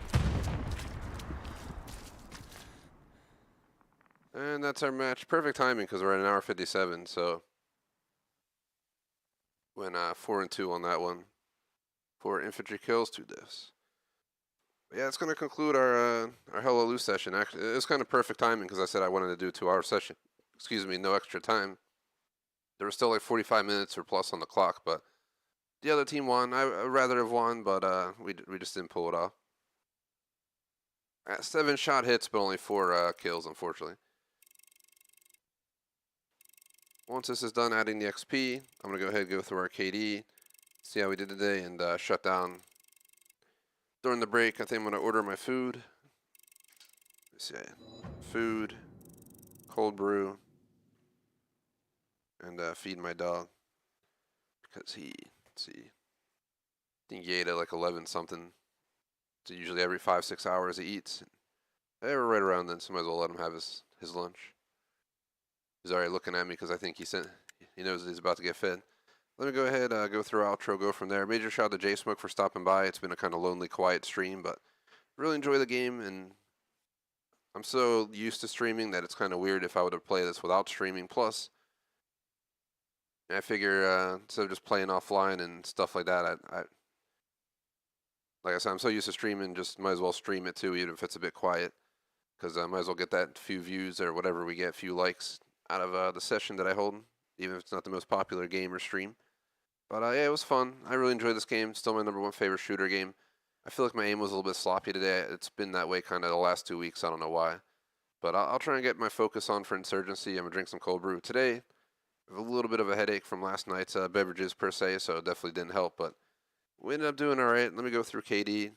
And that's our match. Perfect timing because we're at 1:57. So went 4-2 on that one. 4 infantry kills, 2 deaths. But yeah, it's gonna conclude our Hello Loose session. Actually, it was kind of perfect timing because I said I wanted to do a 2-hour session. Excuse me, no extra time. There was still like 45 minutes or plus on the clock, but the other team won. I'd rather have won, but we just didn't pull it off. 7 shot hits, but only 4 kills, unfortunately. Once this is done adding the XP, I'm going to go ahead and go through our KD, see how we did today, and shut down. During the break, I think I'm going to order my food. Let's see. Food, cold brew, and feed my dog. Because he, let's see, I think he ate at like 11 something. So usually every 5-6 hours he eats. Hey, we're right around then, so might as well let him have his lunch. He's already looking at me because I think he knows he's about to get fed. Let me go ahead, go through our outro, go from there. Major shout out to J-Smoke for stopping by. It's been a kind of lonely, quiet stream, but really enjoy the game, and I'm so used to streaming that it's kind of weird if I would have played this without streaming. Plus, I figure instead of just playing offline and stuff like that, like I said, I'm so used to streaming, just might as well stream it too, even if it's a bit quiet, because I might as well get that few views or whatever we get, few likes out of the session that I hold, even if it's not the most popular game or stream. But yeah, it was fun. I really enjoyed this game. Still my #1 favorite shooter game. I feel like my aim was a little bit sloppy today. It's been that way kind of the last 2 weeks. I don't know why. But I'll try and get my focus on for Insurgency. I'm going to drink some cold brew today. I have a little bit of a headache from last night's beverages per se, so it definitely didn't help. But we ended up doing all right. Let me go through KD,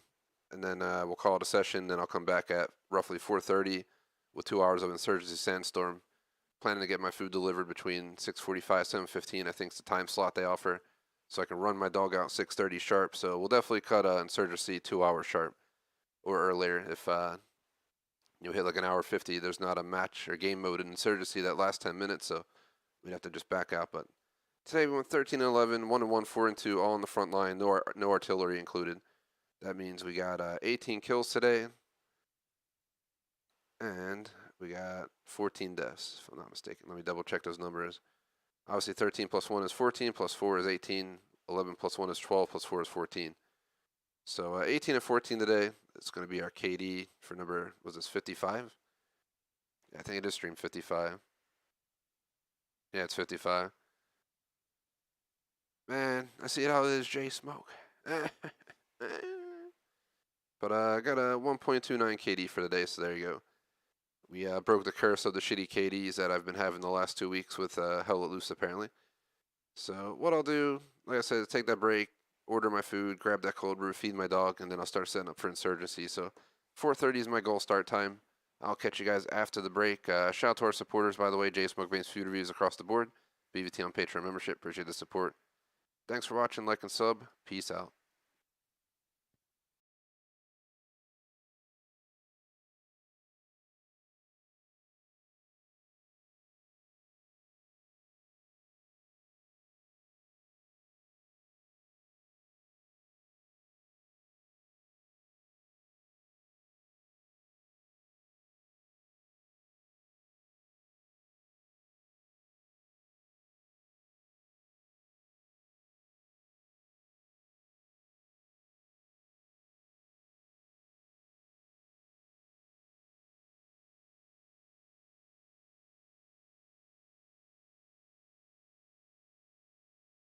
and then we'll call it a session. Then I'll come back at roughly 4:30 with 2 hours of Insurgency Sandstorm. Planning to get my food delivered between 6:45, 7:15. I think it's the time slot they offer, so I can run my dog out 6:30 sharp. So we'll definitely cut Insurgency 2 hours sharp or earlier if you hit like an hour 50. There's not a match or game mode in Insurgency that lasts 10 minutes, so we'd have to just back out. But today we went 13-11, 1-1, 4-2, all on the front line, no artillery included. That means we got 18 kills today, and we got 14 deaths, if I'm not mistaken. Let me double check those numbers. Obviously 13 plus 1 is 14, plus 4 is 18, 11 plus 1 is 12, plus 4 is 14. So 18 and 14 today. It's going to be our KD for number, was this 55? Yeah, I think it is stream 55. Yeah, it's 55. Man, I see how it is, J-Smoke. But I got a 1.29 KD for the day, so there you go. We broke the curse of the shitty KDs that I've been having the last 2 weeks with Hell Let Loose, apparently. So what I'll do, like I said, take that break, order my food, grab that cold brew, feed my dog, and then I'll start setting up for Insurgency. So 4:30 is my goal start time. I'll catch you guys after the break. Shout out to our supporters, by the way, J-Smoke Bane's food reviews across the board. BVT on Patreon membership. Appreciate the support. Thanks for watching, like and sub. Peace out.